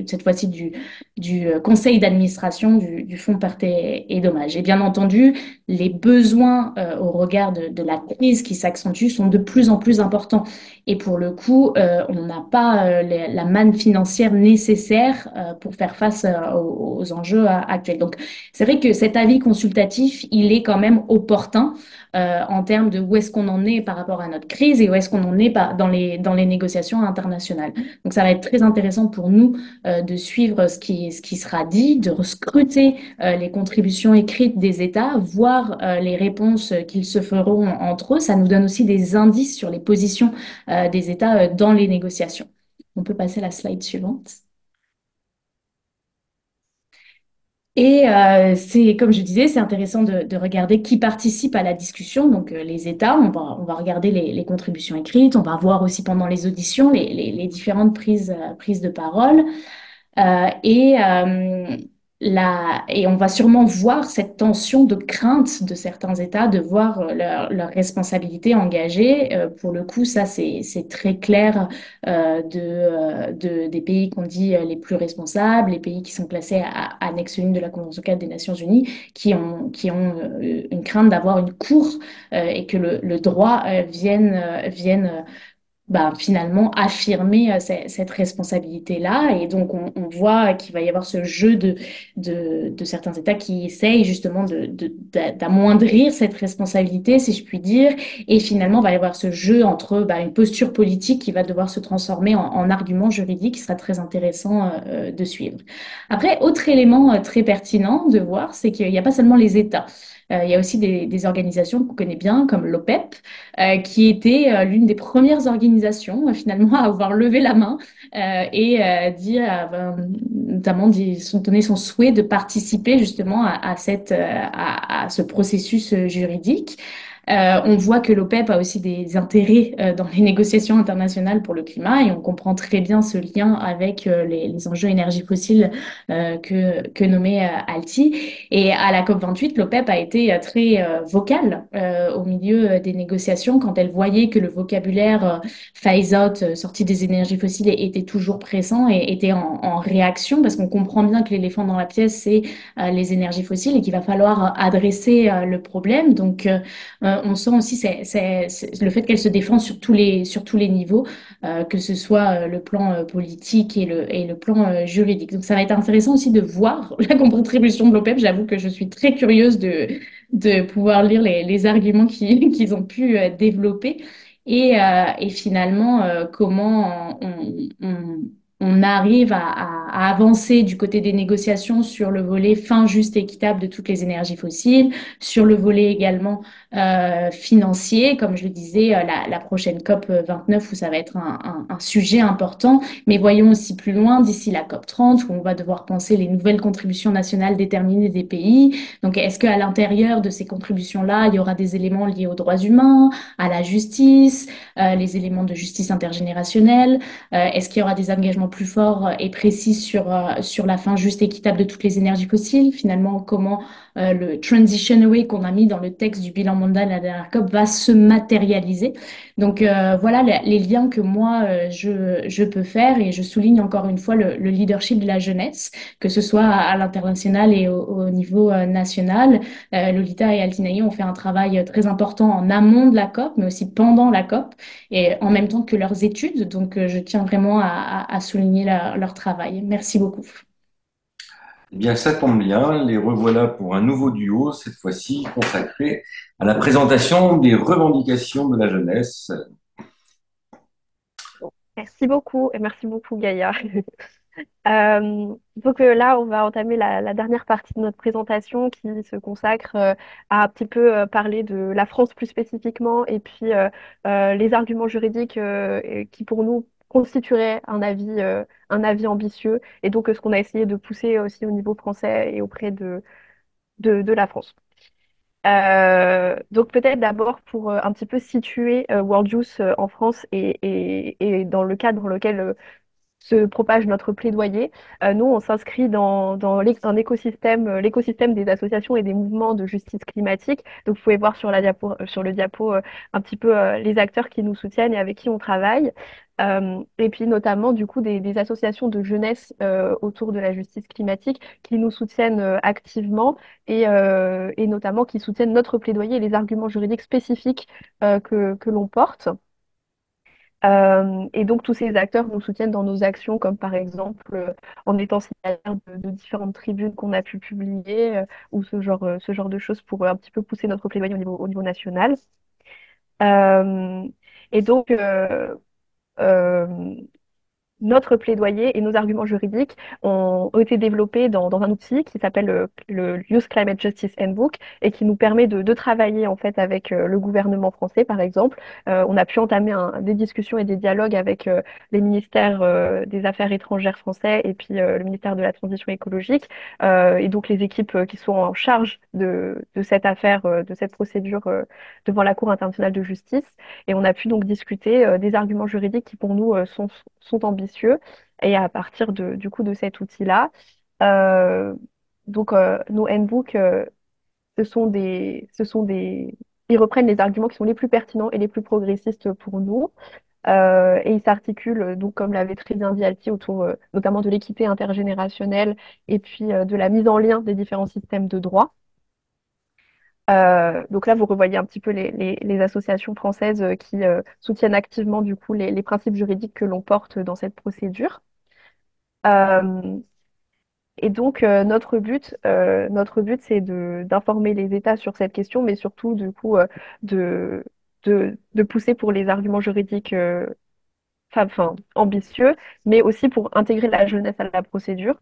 cette fois-ci, du conseil d'administration du fonds pertes et dommages. Et bien entendu, les besoins au regard de la crise qui s'accentue sont de plus en plus importants. Et pour le coup, on n'a pas la manne financière nécessaire pour faire face aux enjeux actuels. Donc, c'est vrai que cet avis consultatif, il est quand même opportun en termes de où est-ce qu'on en est par rapport à notre crise et où est-ce qu'on en est dans les négociations internationales. Donc, ça va être très intéressant pour nous de suivre ce qui sera dit, de scruter les contributions écrites des États, voir les réponses qu'ils se feront entre eux. Ça nous donne aussi des indices sur les positions des États dans les négociations. On peut passer à la slide suivante. Et c'est, comme je disais, c'est intéressant de regarder qui participe à la discussion. Donc, les États, on va regarder les contributions écrites, on va voir aussi pendant les auditions les différentes prises de parole. Et on va sûrement voir cette tension de crainte de certains États de voir leur responsabilité engagée. Pour le coup, ça, c'est très clair des pays qu'on dit les plus responsables, les pays qui sont classés à annexe 1 de la Convention 4 des Nations Unies, qui ont une crainte d'avoir une cour et que le droit vienne finalement affirmer cette responsabilité-là. Et donc, on voit qu'il va y avoir ce jeu de certains États qui essayent justement d'amoindrir cette responsabilité, si je puis dire. Et finalement, il va y avoir ce jeu entre une posture politique qui va devoir se transformer en argument juridique qui sera très intéressant de suivre. Après, autre élément très pertinent de voir, c'est qu'il n'y a pas seulement les États. Il y a aussi des organisations qu'on connaît bien, comme l'OPEP, qui était l'une des premières organisations finalement à avoir levé la main et notamment donné son souhait de participer justement à ce processus juridique. On voit que l'OPEP a aussi des intérêts dans les négociations internationales pour le climat et on comprend très bien ce lien avec les enjeux énergie fossile que nommait Alti. Et à la COP28, l'OPEP a été très vocale au milieu des négociations quand elle voyait que le vocabulaire phase-out, sortie des énergies fossiles, était toujours présent et était en réaction parce qu'on comprend bien que l'éléphant dans la pièce, c'est les énergies fossiles et qu'il va falloir adresser le problème. Donc, on sent aussi le fait qu'elle se défend sur tous les niveaux, que ce soit le plan politique et le plan juridique. Donc, ça va être intéressant aussi de voir la contribution de l'OPEP. J'avoue que je suis très curieuse de pouvoir lire les arguments qu'ils ont pu développer et finalement comment on arrive à avancer du côté des négociations sur le volet fin, juste et équitable de toutes les énergies fossiles, sur le volet également financier, comme je le disais, la prochaine COP 29 où ça va être un sujet important, mais voyons aussi plus loin d'ici la COP 30 où on va devoir penser les nouvelles contributions nationales déterminées des pays. Donc, est-ce qu'à l'intérieur de ces contributions-là, il y aura des éléments liés aux droits humains, à la justice, les éléments de justice intergénérationnelle? Est-ce qu'il y aura des engagements plus forts et précis sur la fin juste et équitable de toutes les énergies fossiles. Finalement, comment le transition away qu'on a mis dans le texte du bilan mondial à la dernière COP va se matérialiser. Donc voilà les liens que moi, je peux faire et je souligne encore une fois le leadership de la jeunesse, que ce soit à l'international et au niveau national. Lolita et Altinaï ont fait un travail très important en amont de la COP, mais aussi pendant la COP et en même temps que leurs études. Donc, je tiens vraiment à souligner leur travail. Merci beaucoup. Eh bien, ça tombe bien, les revoilà pour un nouveau duo, cette fois-ci consacré à la présentation des revendications de la jeunesse. Merci beaucoup et merci beaucoup Gaïa. Là, on va entamer la dernière partie de notre présentation qui se consacre à un petit peu parler de la France plus spécifiquement et puis les arguments juridiques et qui pour nous constitueraient un avis ambitieux et donc ce qu'on a essayé de pousser aussi au niveau français et auprès de la France. Donc peut-être d'abord pour un petit peu situer World Youth en France et dans le cadre dans lequel se propage notre plaidoyer. Nous, on s'inscrit dans un écosystème, l'écosystème des associations et des mouvements de justice climatique. Donc, vous pouvez voir sur sur le diapo un petit peu les acteurs qui nous soutiennent et avec qui on travaille. Et puis notamment du coup des associations de jeunesse autour de la justice climatique qui nous soutiennent activement et notamment qui soutiennent notre plaidoyer et les arguments juridiques spécifiques que l'on porte. Et donc tous ces acteurs nous soutiennent dans nos actions, comme par exemple en étant signataires de différentes tribunes qu'on a pu publier ou ce genre de choses pour un petit peu pousser notre plaidoyer au niveau national. Euh, et donc, euh, notre plaidoyer et nos arguments juridiques ont été développés dans un outil qui s'appelle le Youth Climate Justice Handbook et qui nous permet de travailler en fait avec le gouvernement français, par exemple. On a pu entamer des discussions et des dialogues avec les ministères des Affaires étrangères français et puis le ministère de la Transition écologique et donc les équipes qui sont en charge de cette affaire, de cette procédure devant la Cour internationale de justice. Et on a pu donc discuter des arguments juridiques qui pour nous sont ambitieux. Et à partir du coup de cet outil-là, euh, nos handbooks, ils reprennent les arguments qui sont les plus pertinents et les plus progressistes pour nous. Et ils s'articulent, donc comme l'avait très bien dit Alti, autour notamment de l'équité intergénérationnelle et puis de la mise en lien des différents systèmes de droit. Donc là, vous revoyez un petit peu les associations françaises qui soutiennent activement du coup les principes juridiques que l'on porte dans cette procédure. Euh, et donc notre but, c'est d'informer les États sur cette question, mais surtout du coup de, de pousser pour les arguments juridiques ambitieux, mais aussi pour intégrer la jeunesse à la procédure,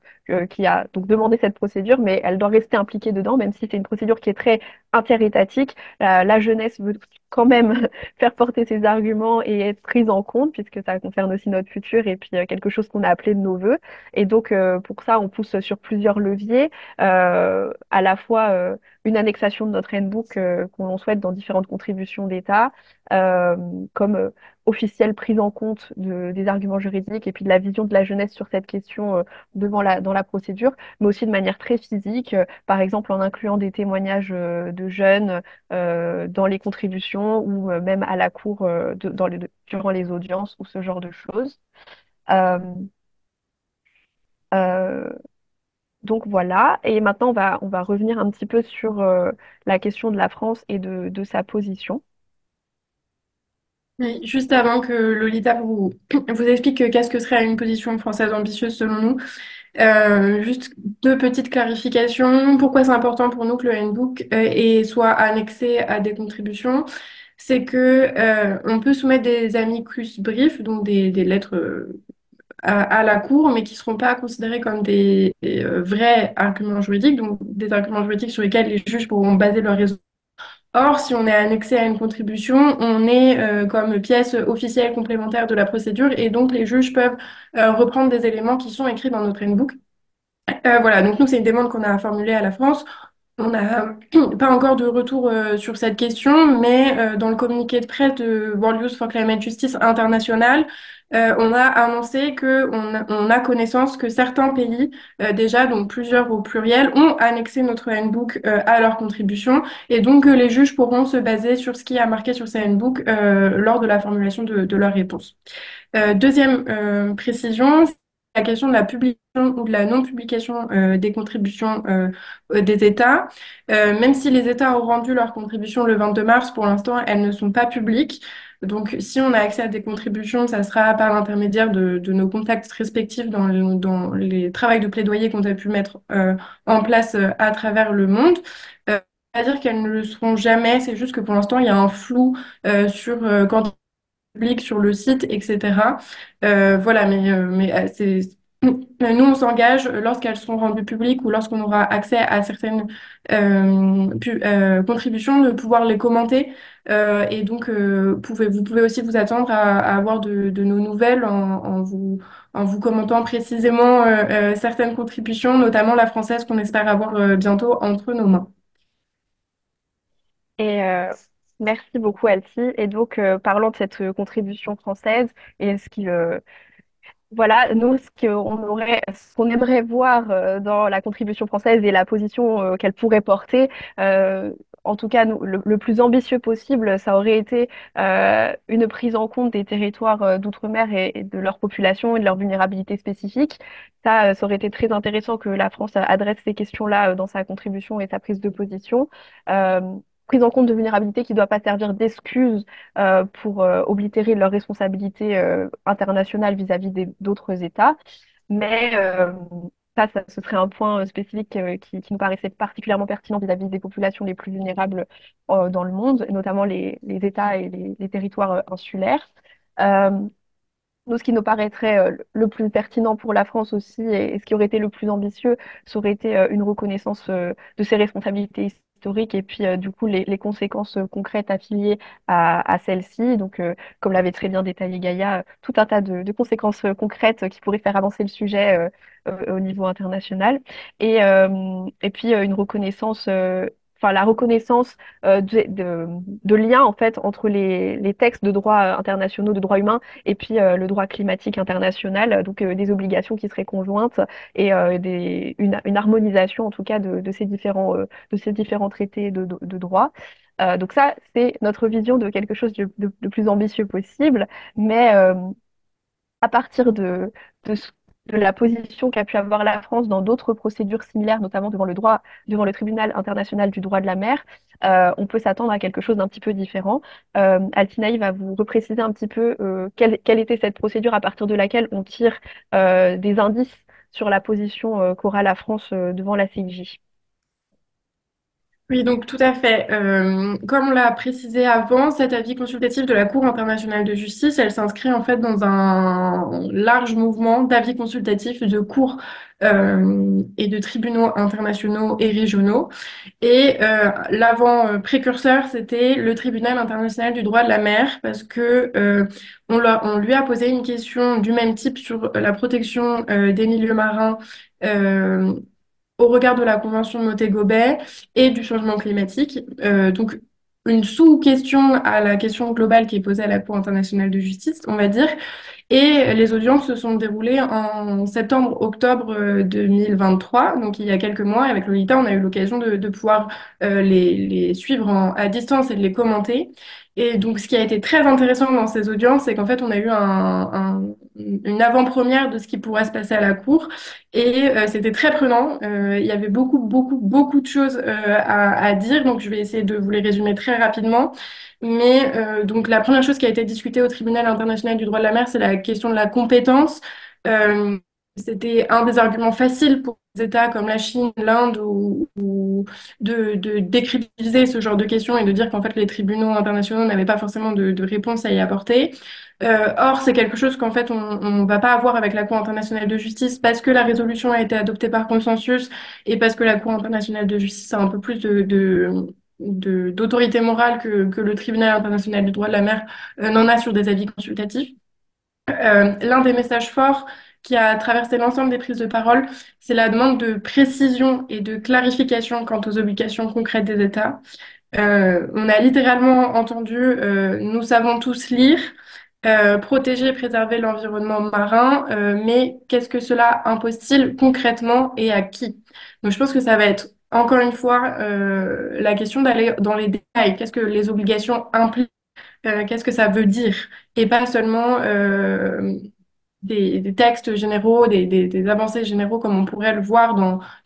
qui a donc demandé cette procédure, mais elle doit rester impliquée dedans, même si c'est une procédure qui est très interétatique. La jeunesse veut quand même faire porter ses arguments et être prise en compte, puisque ça concerne aussi notre futur et puis quelque chose qu'on a appelé de nos voeux. Et donc, pour ça, on pousse sur plusieurs leviers, à la fois une annexation de notre handbook qu'on souhaite dans différentes contributions d'État, euh, comme officielle prise en compte des arguments juridiques et puis de la vision de la jeunesse sur cette question dans la procédure, mais aussi de manière très physique, par exemple en incluant des témoignages de jeunes dans les contributions ou même à la cour durant les audiences ou ce genre de choses. Euh, euh, donc voilà, et maintenant on va revenir un petit peu sur la question de la France et de sa position. Oui, juste avant que Lolita vous explique qu'est-ce que serait une position française ambitieuse selon nous, juste deux petites clarifications. Pourquoi c'est important pour nous que le handbook soit annexé à des contributions? C'est que on peut soumettre des amicus briefs, donc des lettres à la Cour, mais qui ne seront pas considérés comme des vrais arguments juridiques, donc des arguments juridiques sur lesquels les juges pourront baser leur raisonnement. Or, si on est annexé à une contribution, on est comme pièce officielle complémentaire de la procédure et donc les juges peuvent reprendre des éléments qui sont écrits dans notre handbook. Voilà, donc nous, c'est une demande qu'on a formulée à la France On n'a pas encore de retour sur cette question, mais dans le communiqué de presse de World Youth for Climate Justice International, on a annoncé on a connaissance que certains pays, déjà, donc plusieurs au pluriel, ont annexé notre handbook à leur contribution, et donc les juges pourront se baser sur ce qui est marqué sur ces handbooks lors de la formulation de leur réponse. Deuxième précision, c'est la question de la publication ou de la non-publication des contributions des États. Même si les États ont rendu leurs contributions le 22 mars, pour l'instant, elles ne sont pas publiques. Donc, si on a accès à des contributions, ça sera par l'intermédiaire de nos contacts respectifs dans les travaux de plaidoyer qu'on a pu mettre en place à travers le monde. C'est-à-dire qu'elles ne le seront jamais, c'est juste que pour l'instant, il y a un flou sur quand public sur le site, etc. Voilà, nous, on s'engage lorsqu'elles seront rendues publiques ou lorsqu'on aura accès à certaines contributions de pouvoir les commenter. Et donc, vous pouvez aussi vous attendre à avoir de nos nouvelles en vous commentant précisément certaines contributions, notamment la française qu'on espère avoir bientôt entre nos mains. Et merci beaucoup, Alti. Et donc, parlant de cette contribution française et voilà, nous, ce qu'on aimerait voir dans la contribution française et la position qu'elle pourrait porter, euh, en tout cas, nous, le plus ambitieux possible, ça aurait été une prise en compte des territoires d'outre-mer et de leur population et de leur vulnérabilité spécifique. Ça aurait été très intéressant que la France adresse ces questions-là dans sa contribution et sa prise de position. Euh, Prise en compte de vulnérabilité qui ne doit pas servir d'excuse pour oblitérer leurs responsabilités internationales vis-à-vis d'autres États. Mais ce serait un point spécifique qui nous paraissait particulièrement pertinent vis-à-vis des populations les plus vulnérables dans le monde, notamment les États et les territoires insulaires. Euh, Nous, ce qui nous paraîtrait le plus pertinent pour la France aussi, et ce qui aurait été le plus ambitieux, ça aurait été une reconnaissance de ses responsabilités historiques et puis du coup les conséquences concrètes affiliées à celles-ci. Donc, comme l'avait très bien détaillé Gaïa, tout un tas de conséquences concrètes qui pourraient faire avancer le sujet au niveau international. Et puis une reconnaissance. Enfin, la reconnaissance de liens en fait entre les textes de droit internationaux, de droit humain et puis le droit climatique international, donc des obligations qui seraient conjointes et une harmonisation en tout cas de ces différents traités de droit. Donc ça, c'est notre vision de quelque chose de plus ambitieux possible, mais à partir de, ce- de la position qu'a pu avoir la France dans d'autres procédures similaires, notamment devant le tribunal international du droit de la mer, on peut s'attendre à quelque chose d'un petit peu différent. Altinaï va vous repréciser un petit peu quelle était cette procédure à partir de laquelle on tire des indices sur la position qu'aura la France devant la CIJ. Oui, donc tout à fait. Comme on l'a précisé avant, cet avis consultatif de la Cour internationale de justice, elle s'inscrit en fait dans un large mouvement d'avis consultatifs de cours et de tribunaux internationaux et régionaux. Et l'avant-précurseur, c'était le Tribunal international du droit de la mer, parce que on lui a posé une question du même type sur la protection des milieux marins. euh, Au regard de la Convention de Montego Bay et du changement climatique. Donc, une sous-question à la question globale qui est posée à la Cour internationale de justice, on va dire. Et les audiences se sont déroulées en septembre-octobre 2023, donc il y a quelques mois. Avec Lolita, on a eu l'occasion de pouvoir les suivre à distance et de les commenter. Et donc, ce qui a été très intéressant dans ces audiences, c'est qu'en fait, on a eu une avant-première de ce qui pourrait se passer à la Cour. Et c'était très prenant. Il y avait beaucoup de choses à dire. Donc, je vais essayer de vous les résumer très rapidement. Mais donc la première chose qui a été discutée au tribunal international du droit de la mer, c'est la question de la compétence. Euh, C'était un des arguments faciles pour les États comme la Chine, l'Inde, ou de décrédibiliser ce genre de questions et de dire qu'en fait les tribunaux internationaux n'avaient pas forcément de réponse à y apporter. Or, c'est quelque chose qu'en fait on ne va pas avoir avec la Cour internationale de justice parce que la résolution a été adoptée par consensus et parce que la Cour internationale de justice a un peu plus d'autorité morale que le tribunal international du droit de la mer n'en a sur des avis consultatifs. L'un des messages forts qui a traversé l'ensemble des prises de parole, c'est la demande de précision et de clarification quant aux obligations concrètes des États. On a littéralement entendu nous savons tous lire, protéger et préserver l'environnement marin, mais qu'est-ce que cela impose-t-il concrètement et à qui? Donc je pense que ça va être encore une fois la question d'aller dans les détails. Qu'est-ce que les obligations impliquent? Qu'est-ce que ça veut dire? Et pas seulement des textes généraux, des avancées généraux comme on pourrait le voir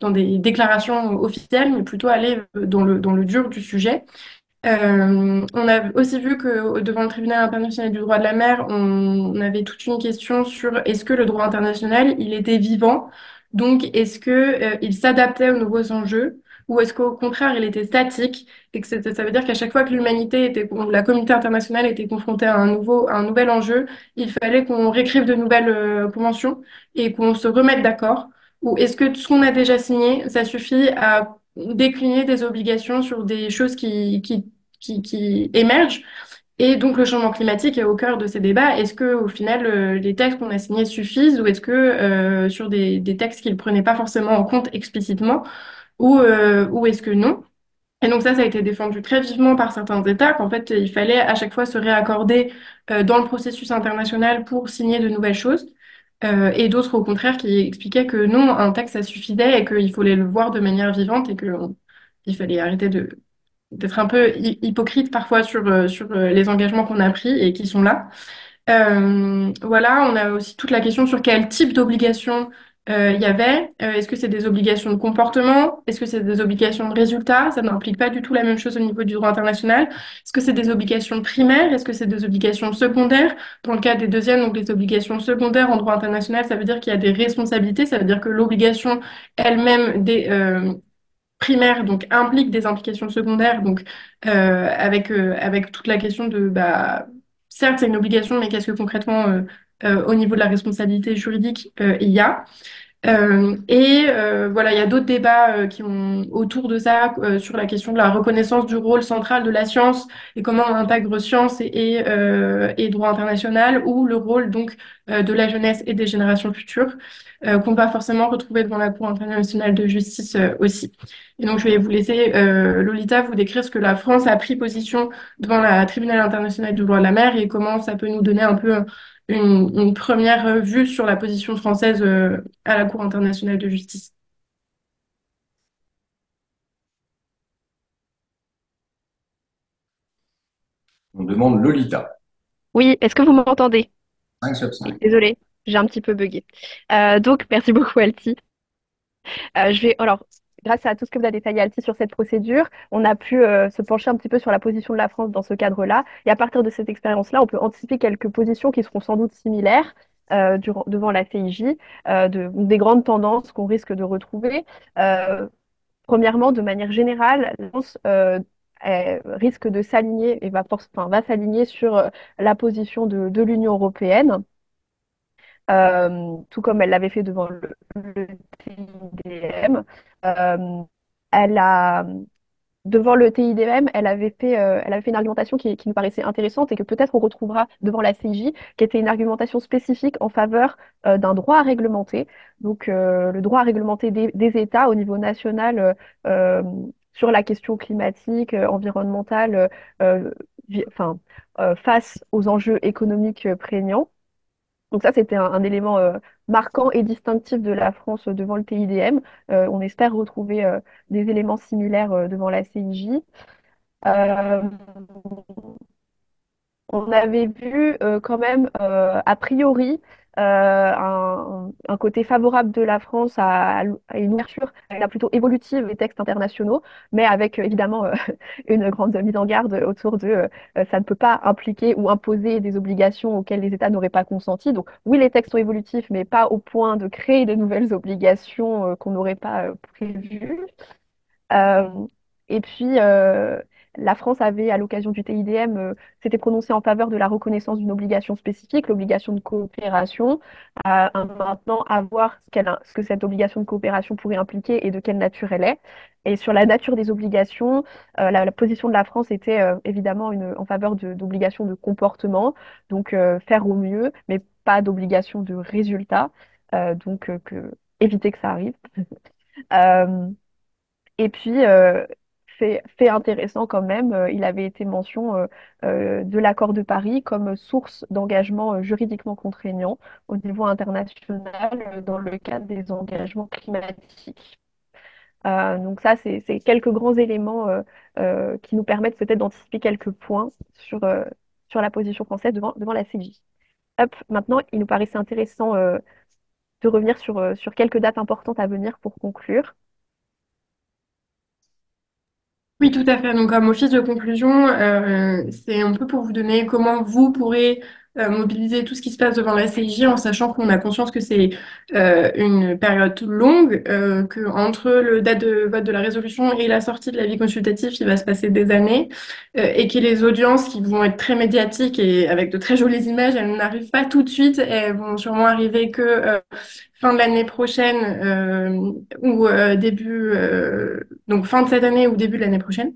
dans des déclarations officielles, mais plutôt aller dans le dur du sujet. On a aussi vu que devant le tribunal international du droit de la mer, on avait toute une question sur est-ce que le droit international, il était vivant, donc est-ce que il s'adaptait aux nouveaux enjeux, ou est-ce qu'au contraire, il était statique, et que ça veut dire qu'à chaque fois que l'humanité était, ou la communauté internationale était confrontée à un nouvel enjeu, il fallait qu'on réécrive de nouvelles conventions et qu'on se remette d'accord, ou est-ce que tout ce qu'on a déjà signé, ça suffit à décliner des obligations sur des choses qui émergent. Et donc le changement climatique est au cœur de ces débats. Est-ce que au final les textes qu'on a signés suffisent ou est-ce que sur des textes qu'ils ne prenaient pas forcément en compte explicitement ou est-ce que non? Et donc ça a été défendu très vivement par certains États qu'en fait il fallait à chaque fois se réaccorder dans le processus international pour signer de nouvelles choses. Et d'autres au contraire qui expliquaient que non, un texte ça suffisait et qu'il fallait le voir de manière vivante et qu'il fallait arrêter d'être un peu hypocrite parfois sur les engagements qu'on a pris et qui sont là. Voilà, on a aussi toute la question sur quel type d'obligations il y avait. Est-ce que c'est des obligations de comportement? Est-ce que c'est des obligations de résultat? Ça n'implique pas du tout la même chose au niveau du droit international. Est-ce que c'est des obligations primaires? Est-ce que c'est des obligations secondaires? Dans le cas des deuxièmes, donc les obligations secondaires en droit international, ça veut dire qu'il y a des responsabilités, ça veut dire que l'obligation elle-même des primaire donc implique des implications secondaires donc avec toute la question de bah certes c'est une obligation mais qu'est-ce que concrètement au niveau de la responsabilité juridique il y a voilà, il y a d'autres débats qui ont autour de ça sur la question de la reconnaissance du rôle central de la science et comment on intègre science et droit international ou le rôle donc de la jeunesse et des générations futures qu'on va forcément retrouver devant la Cour internationale de justice aussi. Et donc je vais vous laisser Lolita vous décrire ce que la France a pris position devant la Tribunal international du droit de la mer et comment ça peut nous donner un peu une première vue sur la position française à la Cour internationale de justice. On demande Lolita. Oui, est-ce que vous m'entendez? 5 sur 5. Désolée, j'ai un petit peu bugué. Donc, merci beaucoup, Alti. Alors, grâce à tout ce que vous avez détaillé, Alti, sur cette procédure, on a pu se pencher un petit peu sur la position de la France dans ce cadre-là. Et à partir de cette expérience-là, on peut anticiper quelques positions qui seront sans doute similaires devant la CIJ, des grandes tendances qu'on risque de retrouver. Euh, Premièrement, de manière générale, la France risque de s'aligner et va s'aligner sur la position de l'Union européenne, tout comme elle l'avait fait devant le TIDM. Euh, elle a, Devant le TIDM, elle avait fait une argumentation qui nous paraissait intéressante et que peut-être on retrouvera devant la CIJ, qui était une argumentation spécifique en faveur d'un droit à réglementer. Donc, le droit à réglementer des États au niveau national euh, sur la question climatique, environnementale, enfin, face aux enjeux économiques prégnants. Donc ça, c'était un élément marquant et distinctif de la France devant le TIDM. On espère retrouver des éléments similaires devant la CIJ. Euh, on avait vu quand même, a priori, un côté favorable de la France à une ouverture plutôt évolutive des textes internationaux, mais avec évidemment une grande mise en garde autour de ça ne peut pas impliquer ou imposer des obligations auxquelles les États n'auraient pas consenti. Donc oui, les textes sont évolutifs, mais pas au point de créer de nouvelles obligations qu'on n'aurait pas prévues. Euh, et puis, la France avait, à l'occasion du TIDM, s'était prononcée en faveur de la reconnaissance d'une obligation spécifique, l'obligation de coopération. Maintenant, à voir ce que cette obligation de coopération pourrait impliquer et de quelle nature elle est. Et sur la nature des obligations, la position de la France était évidemment en faveur d'obligations de comportement, donc faire au mieux, mais pas d'obligation de résultat. éviter que ça arrive. Euh, et puis, fait intéressant quand même, il avait été mention de l'accord de Paris comme source d'engagement juridiquement contraignant au niveau international dans le cadre des engagements climatiques. Donc ça, c'est quelques grands éléments qui nous permettent peut-être d'anticiper quelques points sur la position française devant la CJ. Hop, maintenant, il nous paraissait intéressant de revenir sur quelques dates importantes à venir pour conclure. Oui, tout à fait. Donc, comme office de conclusion, c'est un peu pour vous donner comment vous pourrez mobiliser tout ce qui se passe devant la CIJ en sachant qu'on a conscience que c'est une période longue, que entre le date de vote de la résolution et la sortie de l'avis consultatif, il va se passer des années, et que les audiences qui vont être très médiatiques et avec de très jolies images, elles n'arrivent pas tout de suite, elles vont sûrement arriver que fin de l'année prochaine ou début, donc fin de cette année ou début de l'année prochaine.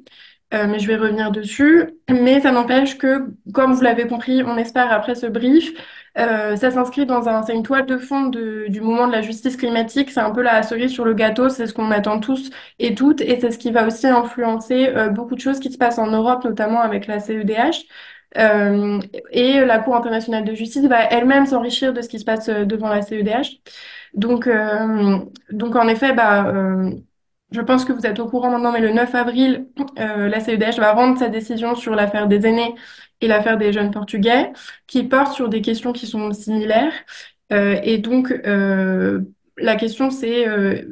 Mais je vais revenir dessus. Mais ça n'empêche que, comme vous l'avez compris, on espère après ce brief, ça s'inscrit c'est une toile de fond du mouvement de la justice climatique. C'est un peu la cerise sur le gâteau. C'est ce qu'on attend tous et toutes. Et c'est ce qui va aussi influencer beaucoup de choses qui se passent en Europe, notamment avec la CEDH. Euh, et la Cour internationale de justice va elle-même s'enrichir de ce qui se passe devant la CEDH. Donc, euh, donc en effet, je pense que vous êtes au courant maintenant, mais le 9 avril, la CEDH va rendre sa décision sur l'affaire des aînés et l'affaire des jeunes Portugais, qui portent sur des questions qui sont similaires. La question, c'est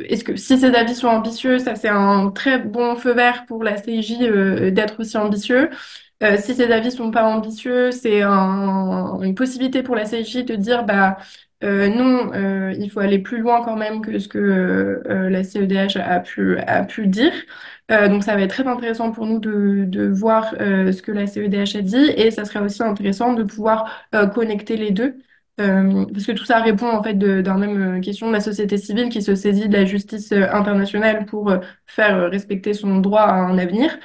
est-ce que si ces avis sont ambitieux, ça c'est un très bon feu vert pour la CIJ d'être aussi ambitieux. Si ces avis sont pas ambitieux, c'est une possibilité pour la CIJ de dire non, il faut aller plus loin quand même que ce que la CEDH a pu dire. Donc ça va être très intéressant pour nous de voir ce que la CEDH a dit et ça serait aussi intéressant de pouvoir connecter les deux. Parce que tout ça répond en fait d'un même question de la société civile qui se saisit de la justice internationale pour faire respecter son droit à un avenir.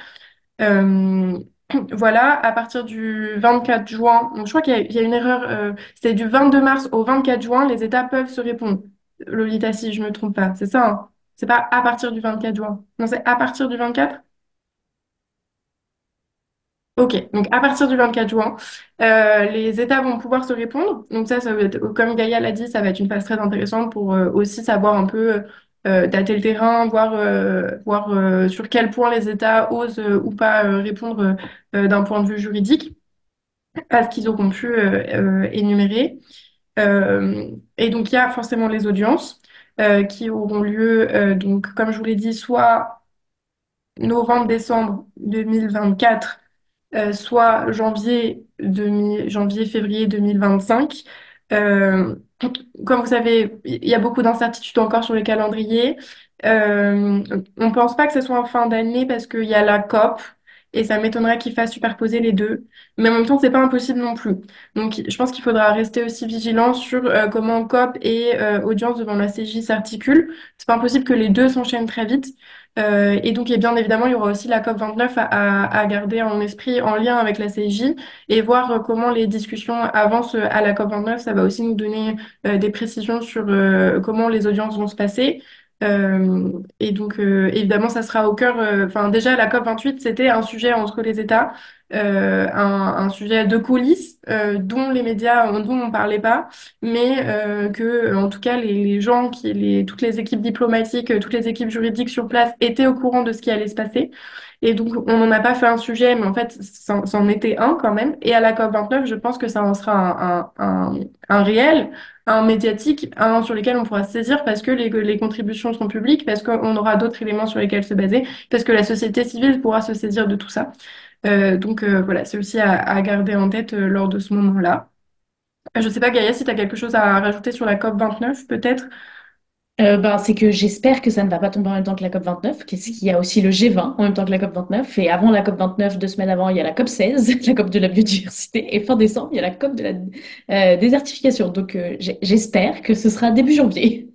Euh, voilà, à partir du 24 juin, donc je crois il y a une erreur, c'était du 22 mars au 24 juin, les États peuvent se répondre. Lolita, si je me trompe pas, c'est ça, hein. C'est pas à partir du 24 juin. Non, c'est à partir du 24. Ok, donc à partir du 24 juin, les États vont pouvoir se répondre. Donc ça va être, comme Gaïa l'a dit, ça va être une phase très intéressante pour aussi savoir un peu tâter le terrain, voir sur quel point les États osent ou pas répondre d'un point de vue juridique à ce qu'ils auront pu énumérer. Et donc il y a forcément les audiences qui auront lieu, donc comme je vous l'ai dit, soit novembre-décembre 2024 soit janvier-février 2025. Euh, Comme vous savez, il y a beaucoup d'incertitudes encore sur les calendriers. On ne pense pas que ce soit en fin d'année parce qu'il y a la COP et ça m'étonnerait qu'ils fassent superposer les deux. Mais en même temps, c'est pas impossible non plus. Donc, je pense qu'il faudra rester aussi vigilant sur comment COP et audience devant la CJ s'articulent. C'est pas impossible que les deux s'enchaînent très vite. Et donc, et bien évidemment, il y aura aussi la COP29 à garder en esprit en lien avec la CIJ et voir comment les discussions avancent à la COP29. Ça va aussi nous donner des précisions sur comment les audiences vont se passer. Évidemment, ça sera au cœur. Enfin, déjà, la COP28, c'était un sujet entre les États, un sujet de coulisses dont les médias, dont on ne parlait pas mais en tout cas, les gens, toutes les équipes diplomatiques, toutes les équipes juridiques sur place étaient au courant de ce qui allait se passer. Et donc, on n'en a pas fait un sujet, mais en fait, c'en était un quand même. Et à la COP29, je pense que ça en sera un réel, un médiatique, un sur lequel on pourra se saisir parce que les contributions seront publiques, parce qu'on aura d'autres éléments sur lesquels se baser, parce que la société civile pourra se saisir de tout ça. Voilà, c'est aussi à garder en tête lors de ce moment-là. Je ne sais pas, Gaïa, si tu as quelque chose à rajouter sur la COP29, peut-être. C'est que j'espère que ça ne va pas tomber en même temps que la COP29, qu'est-ce qu'il y a aussi le G20 en même temps que la COP29. Et avant la COP29, 2 semaines avant, il y a la COP16, la COP de la biodiversité. Et fin décembre, il y a la COP de la désertification. Donc j'espère que ce sera début janvier.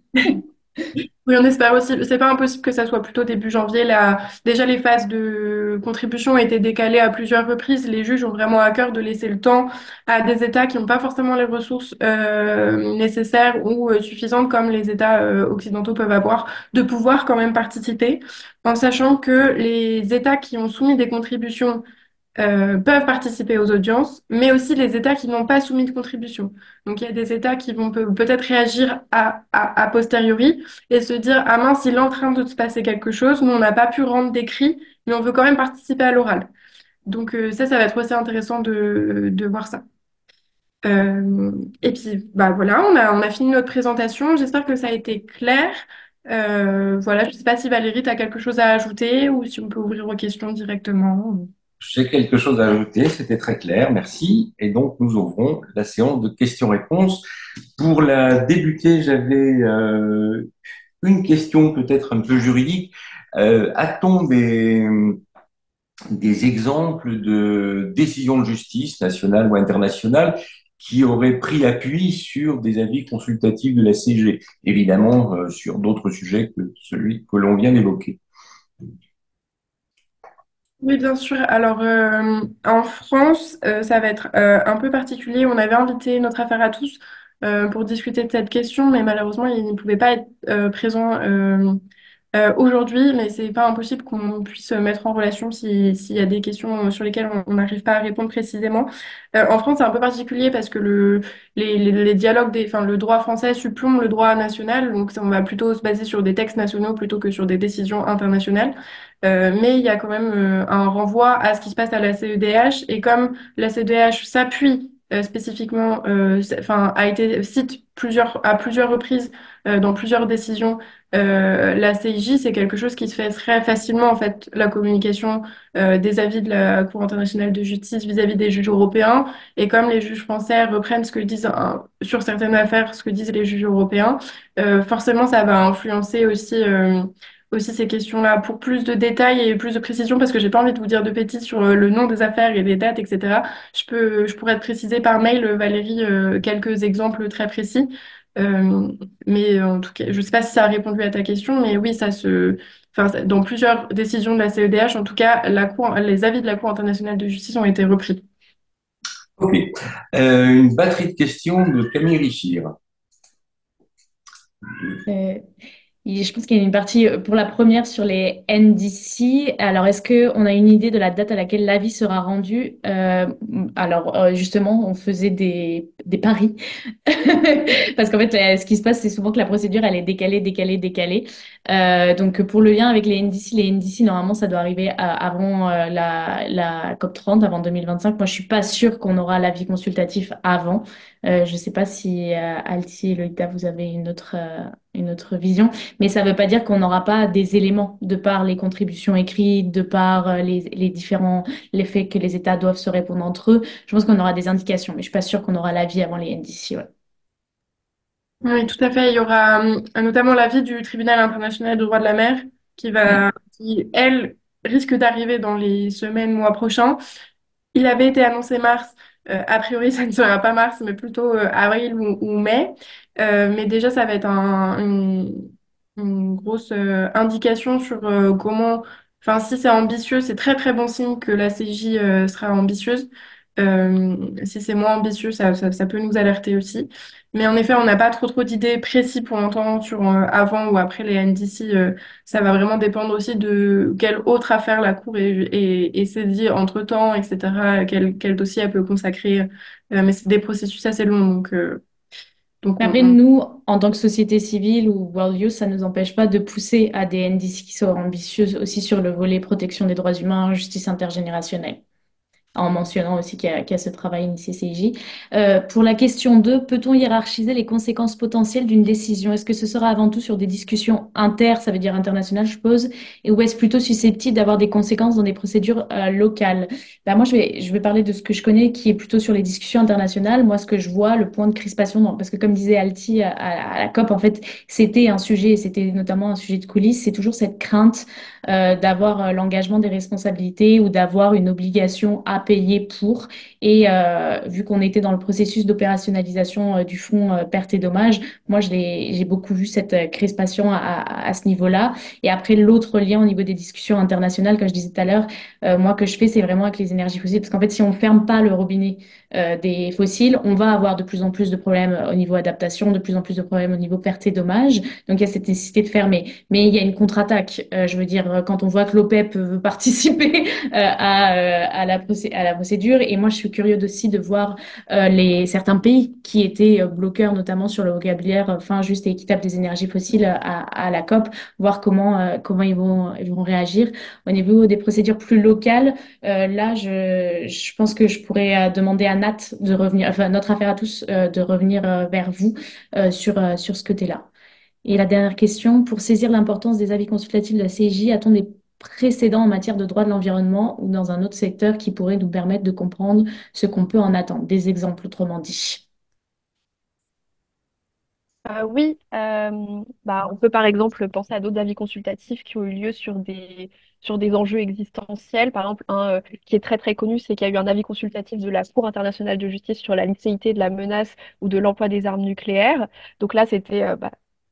Oui, on espère aussi. C'est pas impossible que ça soit plutôt début janvier. Là, déjà, les phases de contribution ont été décalées à plusieurs reprises. Les juges ont vraiment à cœur de laisser le temps à des États qui n'ont pas forcément les ressources nécessaires ou suffisantes, comme les États occidentaux peuvent avoir, de pouvoir quand même participer, en sachant que les États qui ont soumis des contributions peuvent participer aux audiences, mais aussi les États qui n'ont pas soumis de contribution. Donc il y a des États qui vont peut-être réagir a posteriori et se dire, ah mince, il est en train de se passer quelque chose, nous on n'a pas pu rendre d'écrit, mais on veut quand même participer à l'oral. Donc ça va être aussi intéressant de voir ça. Et puis bah voilà, on a fini notre présentation. J'espère que ça a été clair. Voilà, je ne sais pas si Valérie, tu as quelque chose à ajouter ou si on peut ouvrir aux questions directement. J'ai quelque chose à ajouter, c'était très clair, merci. Et donc, nous ouvrons la séance de questions-réponses. Pour la débuter, j'avais une question peut-être un peu juridique. A-t-on des exemples de décisions de justice nationale ou internationale qui auraient pris appui sur des avis consultatifs de la CG, évidemment sur d'autres sujets que celui que l'on vient d'évoquer. Oui, bien sûr. Alors, en France, ça va être un peu particulier. On avait invité notre affaire à tous pour discuter de cette question, mais malheureusement, il ne pouvait pas être présent aujourd'hui. Mais c'est pas impossible qu'on puisse se mettre en relation s'il y a des questions sur lesquelles on n'arrive pas à répondre précisément. En France, c'est un peu particulier parce que les dialogues, enfin, le droit français supplombe le droit national. Donc, on va plutôt se baser sur des textes nationaux plutôt que sur des décisions internationales. Mais il y a quand même un renvoi à ce qui se passe à la CEDH. Et comme la CEDH s'appuie spécifiquement, enfin, cite à plusieurs reprises dans plusieurs décisions la CIJ, c'est quelque chose qui se fait très facilement, en fait, la communication des avis de la Cour internationale de justice vis-à-vis des juges européens. Et comme les juges français reprennent ce que disent sur certaines affaires, ce que disent les juges européens, forcément, ça va influencer aussi ces questions-là pour plus de détails et plus de précision, parce que j'ai pas envie de vous dire de bêtises sur le nom des affaires et les dates, etc. Je pourrais te préciser par mail, Valérie, quelques exemples très précis. Mais en tout cas, je sais pas si ça a répondu à ta question, mais oui, enfin, dans plusieurs décisions de la CEDH, en tout cas, les avis de la Cour internationale de justice ont été repris. Ok. Une batterie de questions de Camille Richir. Euh, je pense qu'il y a une partie pour la première sur les NDC. Alors, est-ce qu'on a une idée de la date à laquelle l'avis sera rendu? Justement, on faisait des paris. Parce qu'en fait, ce qui se passe, c'est souvent que la procédure, elle est décalée, décalée, décalée. Donc, pour le lien avec les NDC, normalement, ça doit arriver avant la COP30, avant 2025. Moi, je suis pas sûre qu'on aura l'avis consultatif avant. Je sais pas si Alti et Loïta, vous avez une autre vision. Mais ça ne veut pas dire qu'on n'aura pas des éléments de par les contributions écrites, de par les faits que les États doivent se répondre entre eux. Je pense qu'on aura des indications, mais je suis pas sûre qu'on aura l'avis avant les NDC. Ouais. Oui, tout à fait. Il y aura notamment l'avis du Tribunal international du droit de la mer Mm. qui, elle, risque d'arriver dans les semaines, mois prochains. Il avait été annoncé mars. A priori, ça ne sera pas mars, mais plutôt avril ou mai. Mais déjà, ça va être une grosse indication sur comment. Enfin, si c'est ambitieux, c'est très très bon signe que la CJ sera ambitieuse. Si c'est moins ambitieux, ça peut nous alerter aussi. Mais en effet, on n'a pas trop d'idées précises pour l'instant sur avant ou après les NDC. Ça va vraiment dépendre aussi de quelle autre affaire la Cour est saisie entre-temps, etc. Quel dossier elle peut consacrer. Mais c'est des processus assez longs, donc Mais après, nous, en tant que société civile ou World Youth, ça ne nous empêche pas de pousser à des NDC qui soient ambitieuses aussi sur le volet protection des droits humains, justice intergénérationnelle, en mentionnant aussi qu'il y a ce travail initié CIJ. Pour la question 2, peut-on hiérarchiser les conséquences potentielles d'une décision? Est-ce que ce sera avant tout sur des discussions ça veut dire internationales, je suppose, ou est-ce plutôt susceptible d'avoir des conséquences dans des procédures locales? Ben, moi, je vais parler de ce que je connais, qui est plutôt sur les discussions internationales. Moi, ce que je vois, le point de crispation, parce que comme disait Alti à la COP, en fait, c'était un sujet, et c'était notamment un sujet de coulisses, c'est toujours cette crainte d'avoir l'engagement des responsabilités ou d'avoir une obligation à payer pour. Et vu qu'on était dans le processus d'opérationnalisation du fonds perte et dommages, moi, j'ai beaucoup vu cette crispation à ce niveau-là. Et après, l'autre lien au niveau des discussions internationales, comme je disais tout à l'heure, moi, que je fais, c'est vraiment avec les énergies fossiles. Parce qu'en fait, si on ferme pas le robinet des fossiles, on va avoir de plus en plus de problèmes au niveau adaptation, de plus en plus de problèmes au niveau perte et dommages. Donc, il y a cette nécessité de fermer. Mais il y a une contre-attaque. Je veux dire, quand on voit que l'OPEP veut participer à la procédure, et moi, je suis curieuse aussi de voir certains pays qui étaient bloqueurs, notamment sur le vocabulaire fin, juste et équitable des énergies fossiles à la COP, voir comment ils vont réagir. Au niveau des procédures plus locales, là, je pense que je pourrais demander à Nat de revenir, enfin, notre affaire à tous, de revenir vers vous sur ce côté-là. Et la dernière question, pour saisir l'importance des avis consultatifs de la CJ, a-t-on des précédents en matière de droit de l'environnement ou dans un autre secteur qui pourraient nous permettre de comprendre ce qu'on peut en attendre? Des exemples, autrement dit. Oui, on peut par exemple penser à d'autres avis consultatifs qui ont eu lieu sur des enjeux existentiels. Par exemple, un qui est très très connu, c'est qu'il y a eu un avis consultatif de la Cour internationale de justice sur la licéité de la menace ou de l'emploi des armes nucléaires. Donc là,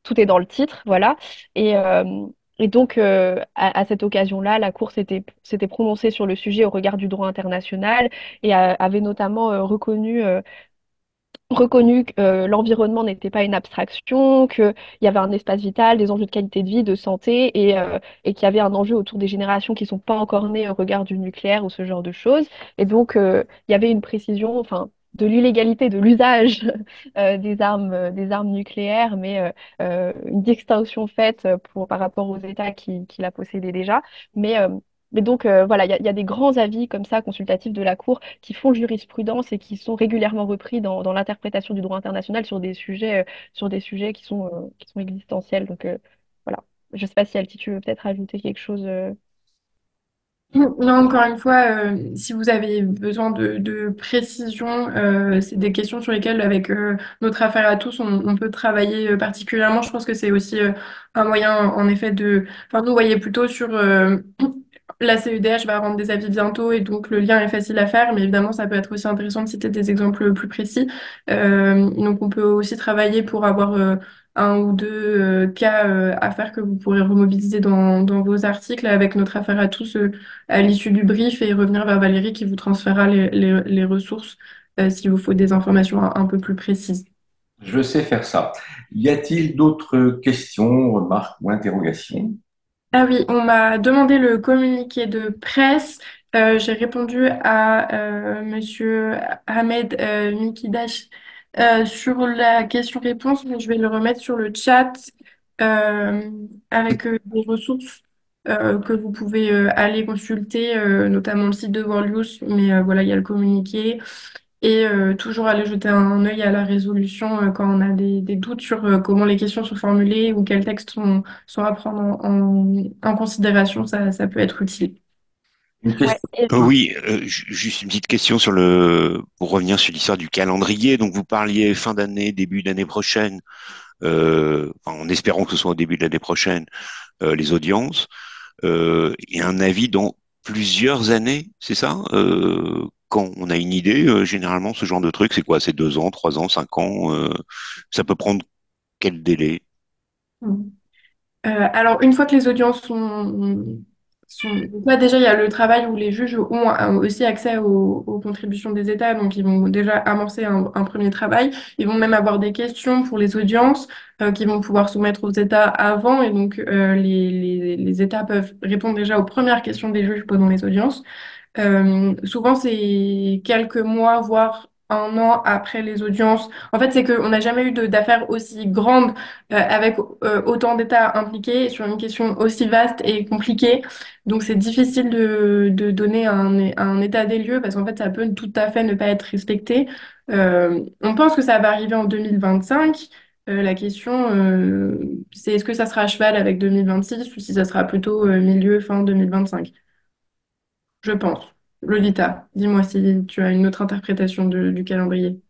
tout est dans le titre, voilà. Et, euh, et donc, à cette occasion-là, la Cour s'était prononcée sur le sujet au regard du droit international et avait notamment reconnu que l'environnement n'était pas une abstraction, qu'il y avait un espace vital, des enjeux de qualité de vie, de santé, et qu'il y avait un enjeu autour des générations qui sont pas encore nées au regard du nucléaire ou ce genre de choses. Et donc, il y avait une précision, enfin, de l'illégalité de l'usage des armes nucléaires, mais une distinction faite par rapport aux États qui la possédaient déjà. Mais, euh, mais donc, voilà, il y a des grands avis comme ça, consultatifs de la Cour, qui font jurisprudence et qui sont régulièrement repris dans l'interprétation du droit international sur des sujets qui sont existentiels. Donc, voilà. Je ne sais pas si Alti, tu veux peut-être ajouter quelque chose. Non, encore une fois, si vous avez besoin de précision, c'est des questions sur lesquelles, avec notre affaire à tous, on peut travailler particulièrement. Je pense que c'est aussi un moyen, en effet, de... Enfin, nous, vous voyez plutôt sur... la CEDH va rendre des avis bientôt et donc le lien est facile à faire, mais évidemment, ça peut être aussi intéressant de citer des exemples plus précis. Donc, on peut aussi travailler pour avoir... un ou deux cas à faire que vous pourrez remobiliser dans vos articles avec notre affaire à tous à l'issue du brief et revenir vers Valérie qui vous transférera les ressources s'il vous faut des informations un peu plus précises. Je sais faire ça. Y a-t-il d'autres questions, remarques ou interrogations? Ah oui, on m'a demandé le communiqué de presse. J'ai répondu à Monsieur Ahmed Mikidash sur la question-réponse, mais je vais le remettre sur le chat euh, avec des ressources que vous pouvez aller consulter, notamment le site de World Youth, mais voilà, il y a le communiqué. Et toujours aller jeter un œil à la résolution quand on a des doutes sur comment les questions sont formulées ou quels textes sont à prendre en considération, ça peut être utile. Une Ouais, question. Oui, juste une petite question pour revenir sur l'histoire du calendrier. Donc, vous parliez fin d'année, début d'année prochaine, enfin, en espérant que ce soit au début de l'année prochaine, les audiences, et un avis dans plusieurs années, c'est ça? Quand on a une idée, généralement, ce genre de truc, c'est quoi? C'est 2 ans, 3 ans, 5 ans? Ça peut prendre quel délai? Alors, une fois que les audiences donc là, déjà, il y a le travail où les juges ont aussi accès aux contributions des États, donc ils vont déjà amorcer un premier travail. Ils vont même avoir des questions pour les audiences qu'ils vont pouvoir soumettre aux États avant, et donc les États peuvent répondre déjà aux premières questions des juges pendant les audiences. Souvent, c'est quelques mois, voire un an après les audiences. En fait, c'est qu'on n'a jamais eu d'affaires aussi grandes avec autant d'États impliqués sur une question aussi vaste et compliquée. Donc, c'est difficile de donner un état des lieux parce qu'en fait, ça peut tout à fait ne pas être respecté. On pense que ça va arriver en 2025. La question, c'est est-ce que ça sera à cheval avec 2026 ou si ça sera plutôt milieu, fin 2025? Je pense. Lolita, dis-moi si tu as une autre interprétation du calendrier.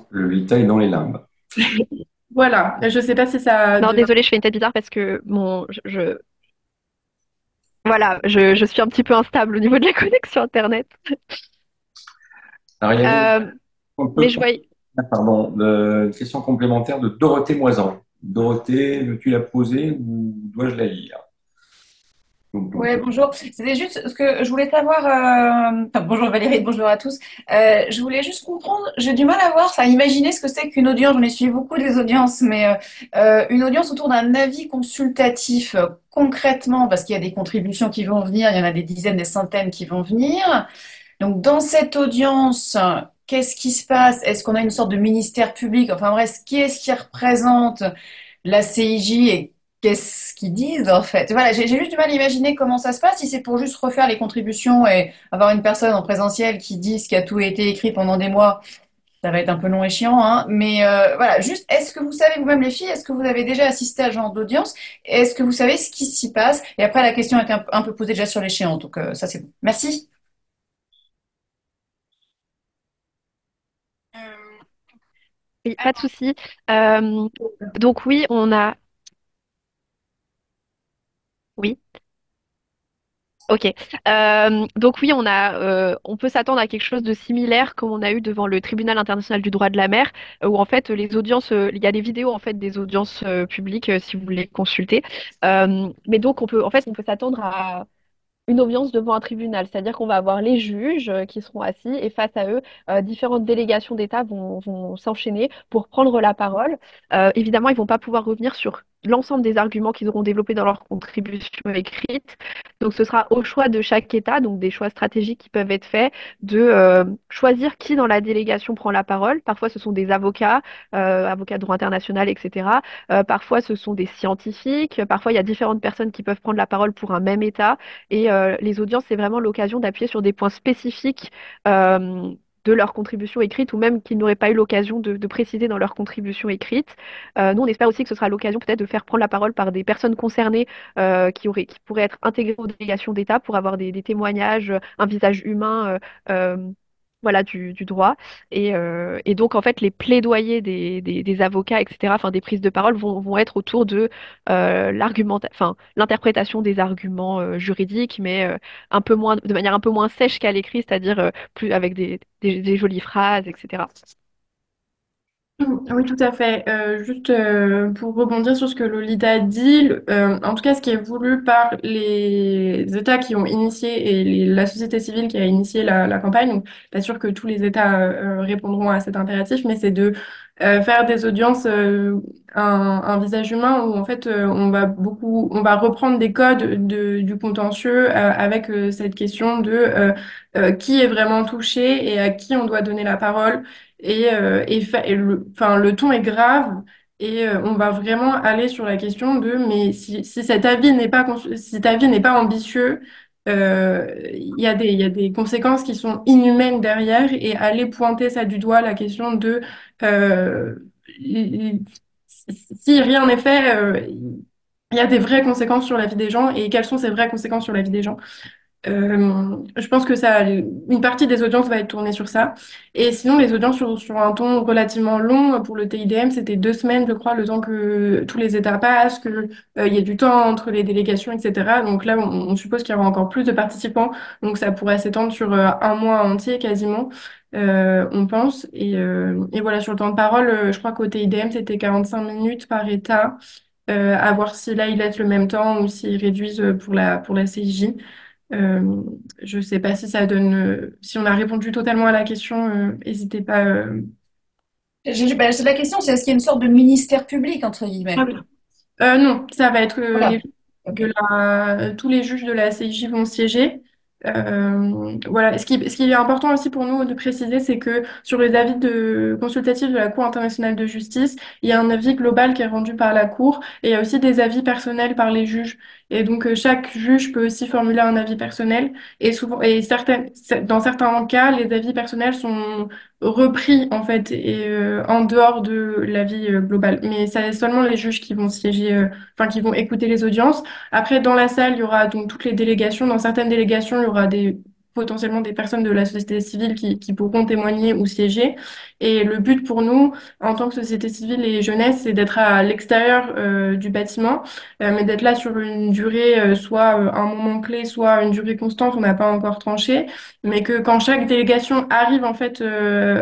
Le Vita est dans les limbes. Voilà, je sais pas si ça Non, devient. désolée, je fais une tête bizarre parce que voilà, je suis un petit peu instable au niveau de la connexion Internet. Alors, il y avait Euh, un mais peu, je voyais. pardon, une question complémentaire de Dorothée Moisan. Dorothée, veux-tu la poser ou dois-je la lire? Donc, Oui, bonjour. C'était juste ce que je voulais savoir. Enfin, bonjour Valérie, bonjour à tous. Je voulais juste comprendre. J'ai du mal à voir, enfin, imaginer ce que c'est qu'une audience. J'en ai suivi beaucoup des audiences, mais une audience autour d'un avis consultatif, concrètement, parce qu'il y a des contributions qui vont venir, il y en a des dizaines, des centaines qui vont venir. Donc, dans cette audience, qu'est-ce qui se passe? Est-ce qu'on a une sorte de ministère public? Enfin bref, qui est-ce qui représente la CIJ et qu'est-ce qu'ils disent en fait? Voilà, j'ai juste du mal à imaginer comment ça se passe. Si c'est pour juste refaire les contributions et avoir une personne en présentiel qui dit ce qui a tout été écrit pendant des mois, ça va être un peu long et chiant, hein. Mais voilà, juste, est-ce que vous savez vous-même les filles, est-ce que vous avez déjà assisté à ce genre d'audience? Est-ce que vous savez ce qui s'y passe? Et après, la question a été un peu posée déjà sur l'échéant, donc ça c'est bon. Merci. Euh, Oui, pas de souci. Euh, donc oui, on a. Oui. Ok. Donc oui, on peut s'attendre à quelque chose de similaire comme on a eu devant le Tribunal international du droit de la mer, où en fait les audiences, il y a des vidéos en fait des audiences publiques si vous voulez consulter. Mais donc on peut s'attendre à une audience devant un tribunal, c'est-à-dire qu'on va avoir les juges qui seront assis et face à eux, différentes délégations d'État vont s'enchaîner pour prendre la parole. Évidemment, ils vont pas pouvoir revenir sur l'ensemble des arguments qu'ils auront développés dans leur contribution écrite. Donc, ce sera au choix de chaque État, donc des choix stratégiques qui peuvent être faits, de choisir qui dans la délégation prend la parole. Parfois, ce sont des avocats, avocats de droit international, etc. Parfois, ce sont des scientifiques. Parfois, il y a différentes personnes qui peuvent prendre la parole pour un même État. Et les audiences, c'est vraiment l'occasion d'appuyer sur des points spécifiques de leur contribution écrite ou même qu'ils n'auraient pas eu l'occasion de préciser dans leur contribution écrite. Nous, on espère aussi que ce sera l'occasion peut-être de faire prendre la parole par des personnes concernées qui pourraient être intégrées aux délégations d'État pour avoir des témoignages, un visage humain. Voilà, du droit. Et donc, en fait, les plaidoyers des avocats, etc., enfin, des prises de parole vont être autour de enfin, l'interprétation des arguments juridiques, mais un peu moins, de manière un peu moins sèche qu'à l'écrit, c'est-à-dire plus avec des jolies phrases, etc. Oui, tout à fait. Juste pour rebondir sur ce que Lolita a dit, en tout cas, ce qui est voulu par les États qui ont initié et la société civile qui a initié la campagne, donc pas sûr que tous les États répondront à cet impératif, mais c'est de faire des audiences un visage humain où en fait on va reprendre des codes du contentieux avec cette question de qui est vraiment touché et à qui on doit donner la parole enfin, le ton est grave et on va vraiment aller sur la question de mais si cet avis n'est pas si cet avis n'est pas ambitieux, il y a des conséquences qui sont inhumaines derrière et aller pointer ça du doigt, la question de euh, si rien n'est fait, il y a des vraies conséquences sur la vie des gens et quelles sont ces vraies conséquences sur la vie des gens? Je pense que une partie des audiences va être tournée sur ça. Et sinon, les audiences sur un ton relativement long pour le TIDM, c'était 2 semaines, je crois, le temps que tous les États passent, il y ait du temps entre les délégations, etc. Donc là, on suppose qu'il y aura encore plus de participants. Donc ça pourrait s'étendre sur un mois entier quasiment, on pense. Et voilà, sur le temps de parole, je crois qu'au TIDM, c'était 45 minutes par État. À voir si là, ils laissent le même temps ou s'ils réduisent pour la CIJ. Euh, je sais pas si ça donne, si on a répondu totalement à la question, n'hésitez pas. Ben, c'est la question, c'est est-ce qu'il y a une sorte de ministère public, entre Ah guillemets? oui. Non, ça va être Voilà. Ok. tous les juges de la CIJ vont siéger. Voilà. Ce qui est important aussi pour nous de préciser, c'est que sur les avis consultatifs de la Cour internationale de justice, il y a un avis global qui est rendu par la Cour et il y a aussi des avis personnels par les juges. Et donc chaque juge peut aussi formuler un avis personnel et souvent dans certains cas, les avis personnels sont repris en fait et en dehors de l'avis global. Mais c'est seulement les juges qui vont siéger, enfin qui vont écouter les audiences. Après, dans la salle, il y aura donc toutes les délégations. Dans certaines délégations, il y aura potentiellement des personnes de la société civile qui pourront témoigner ou siéger. Et le but pour nous, en tant que société civile et jeunesse, c'est d'être à l'extérieur du bâtiment, mais d'être là sur une durée, soit un moment clé, soit une durée constante, on n'a pas encore tranché, mais que quand chaque délégation arrive en fait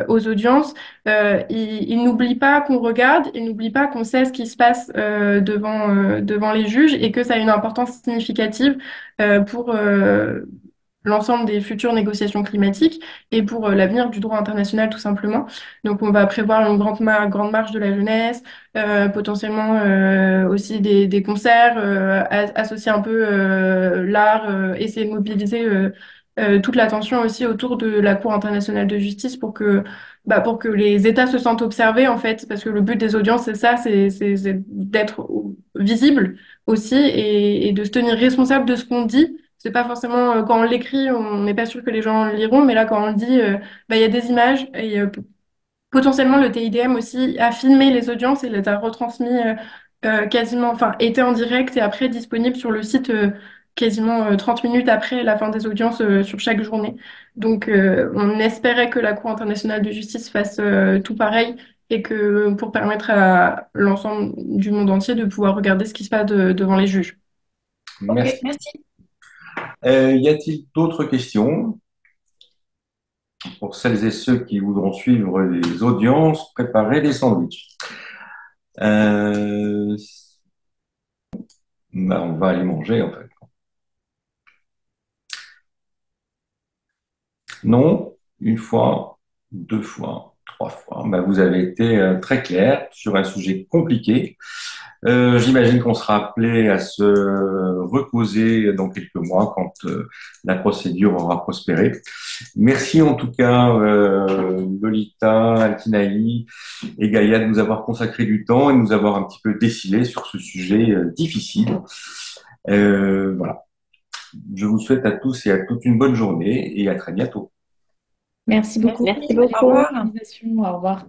aux audiences, il n'oublie pas qu'on regarde, il n'oublie pas qu'on sait ce qui se passe devant les juges et que ça a une importance significative pour l'ensemble des futures négociations climatiques et pour l'avenir du droit international tout simplement. Donc on va prévoir une grande marche de la jeunesse, potentiellement aussi des concerts, associer un peu l'art, essayer de mobiliser toute l'attention aussi autour de la Cour internationale de justice pour que les États se sentent observés en fait, parce que le but des audiences c'est ça, c'est d'être visible aussi et de se tenir responsable de ce qu'on dit. C'est pas forcément quand on l'écrit, on n'est pas sûr que les gens le liront, mais là quand on le dit, il y a des images et potentiellement le TIDM aussi a filmé les audiences et les a retransmis quasiment, enfin était en direct et après disponible sur le site quasiment 30 minutes après la fin des audiences sur chaque journée. Donc on espérait que la Cour internationale de justice fasse tout pareil et que pour permettre à l'ensemble du monde entier de pouvoir regarder ce qui se passe devant les juges. Ok, Merci. merci. Y a-t-il d'autres questions pour celles et ceux qui voudront suivre les audiences, préparer des sandwichs? Euh, on va aller manger en fait. Non, une fois, deux fois, trois fois. Vous avez été très clair sur un sujet compliqué. J'imagine qu'on sera appelé à se reposer dans quelques mois quand la procédure aura prospéré. Merci en tout cas, Lolita, Altinaï et Gaïa de nous avoir consacré du temps et de nous avoir un petit peu décilé sur ce sujet difficile. Voilà. Je vous souhaite à tous et à toutes une bonne journée et à très bientôt. Merci beaucoup. Merci Au beaucoup. revoir. Au revoir.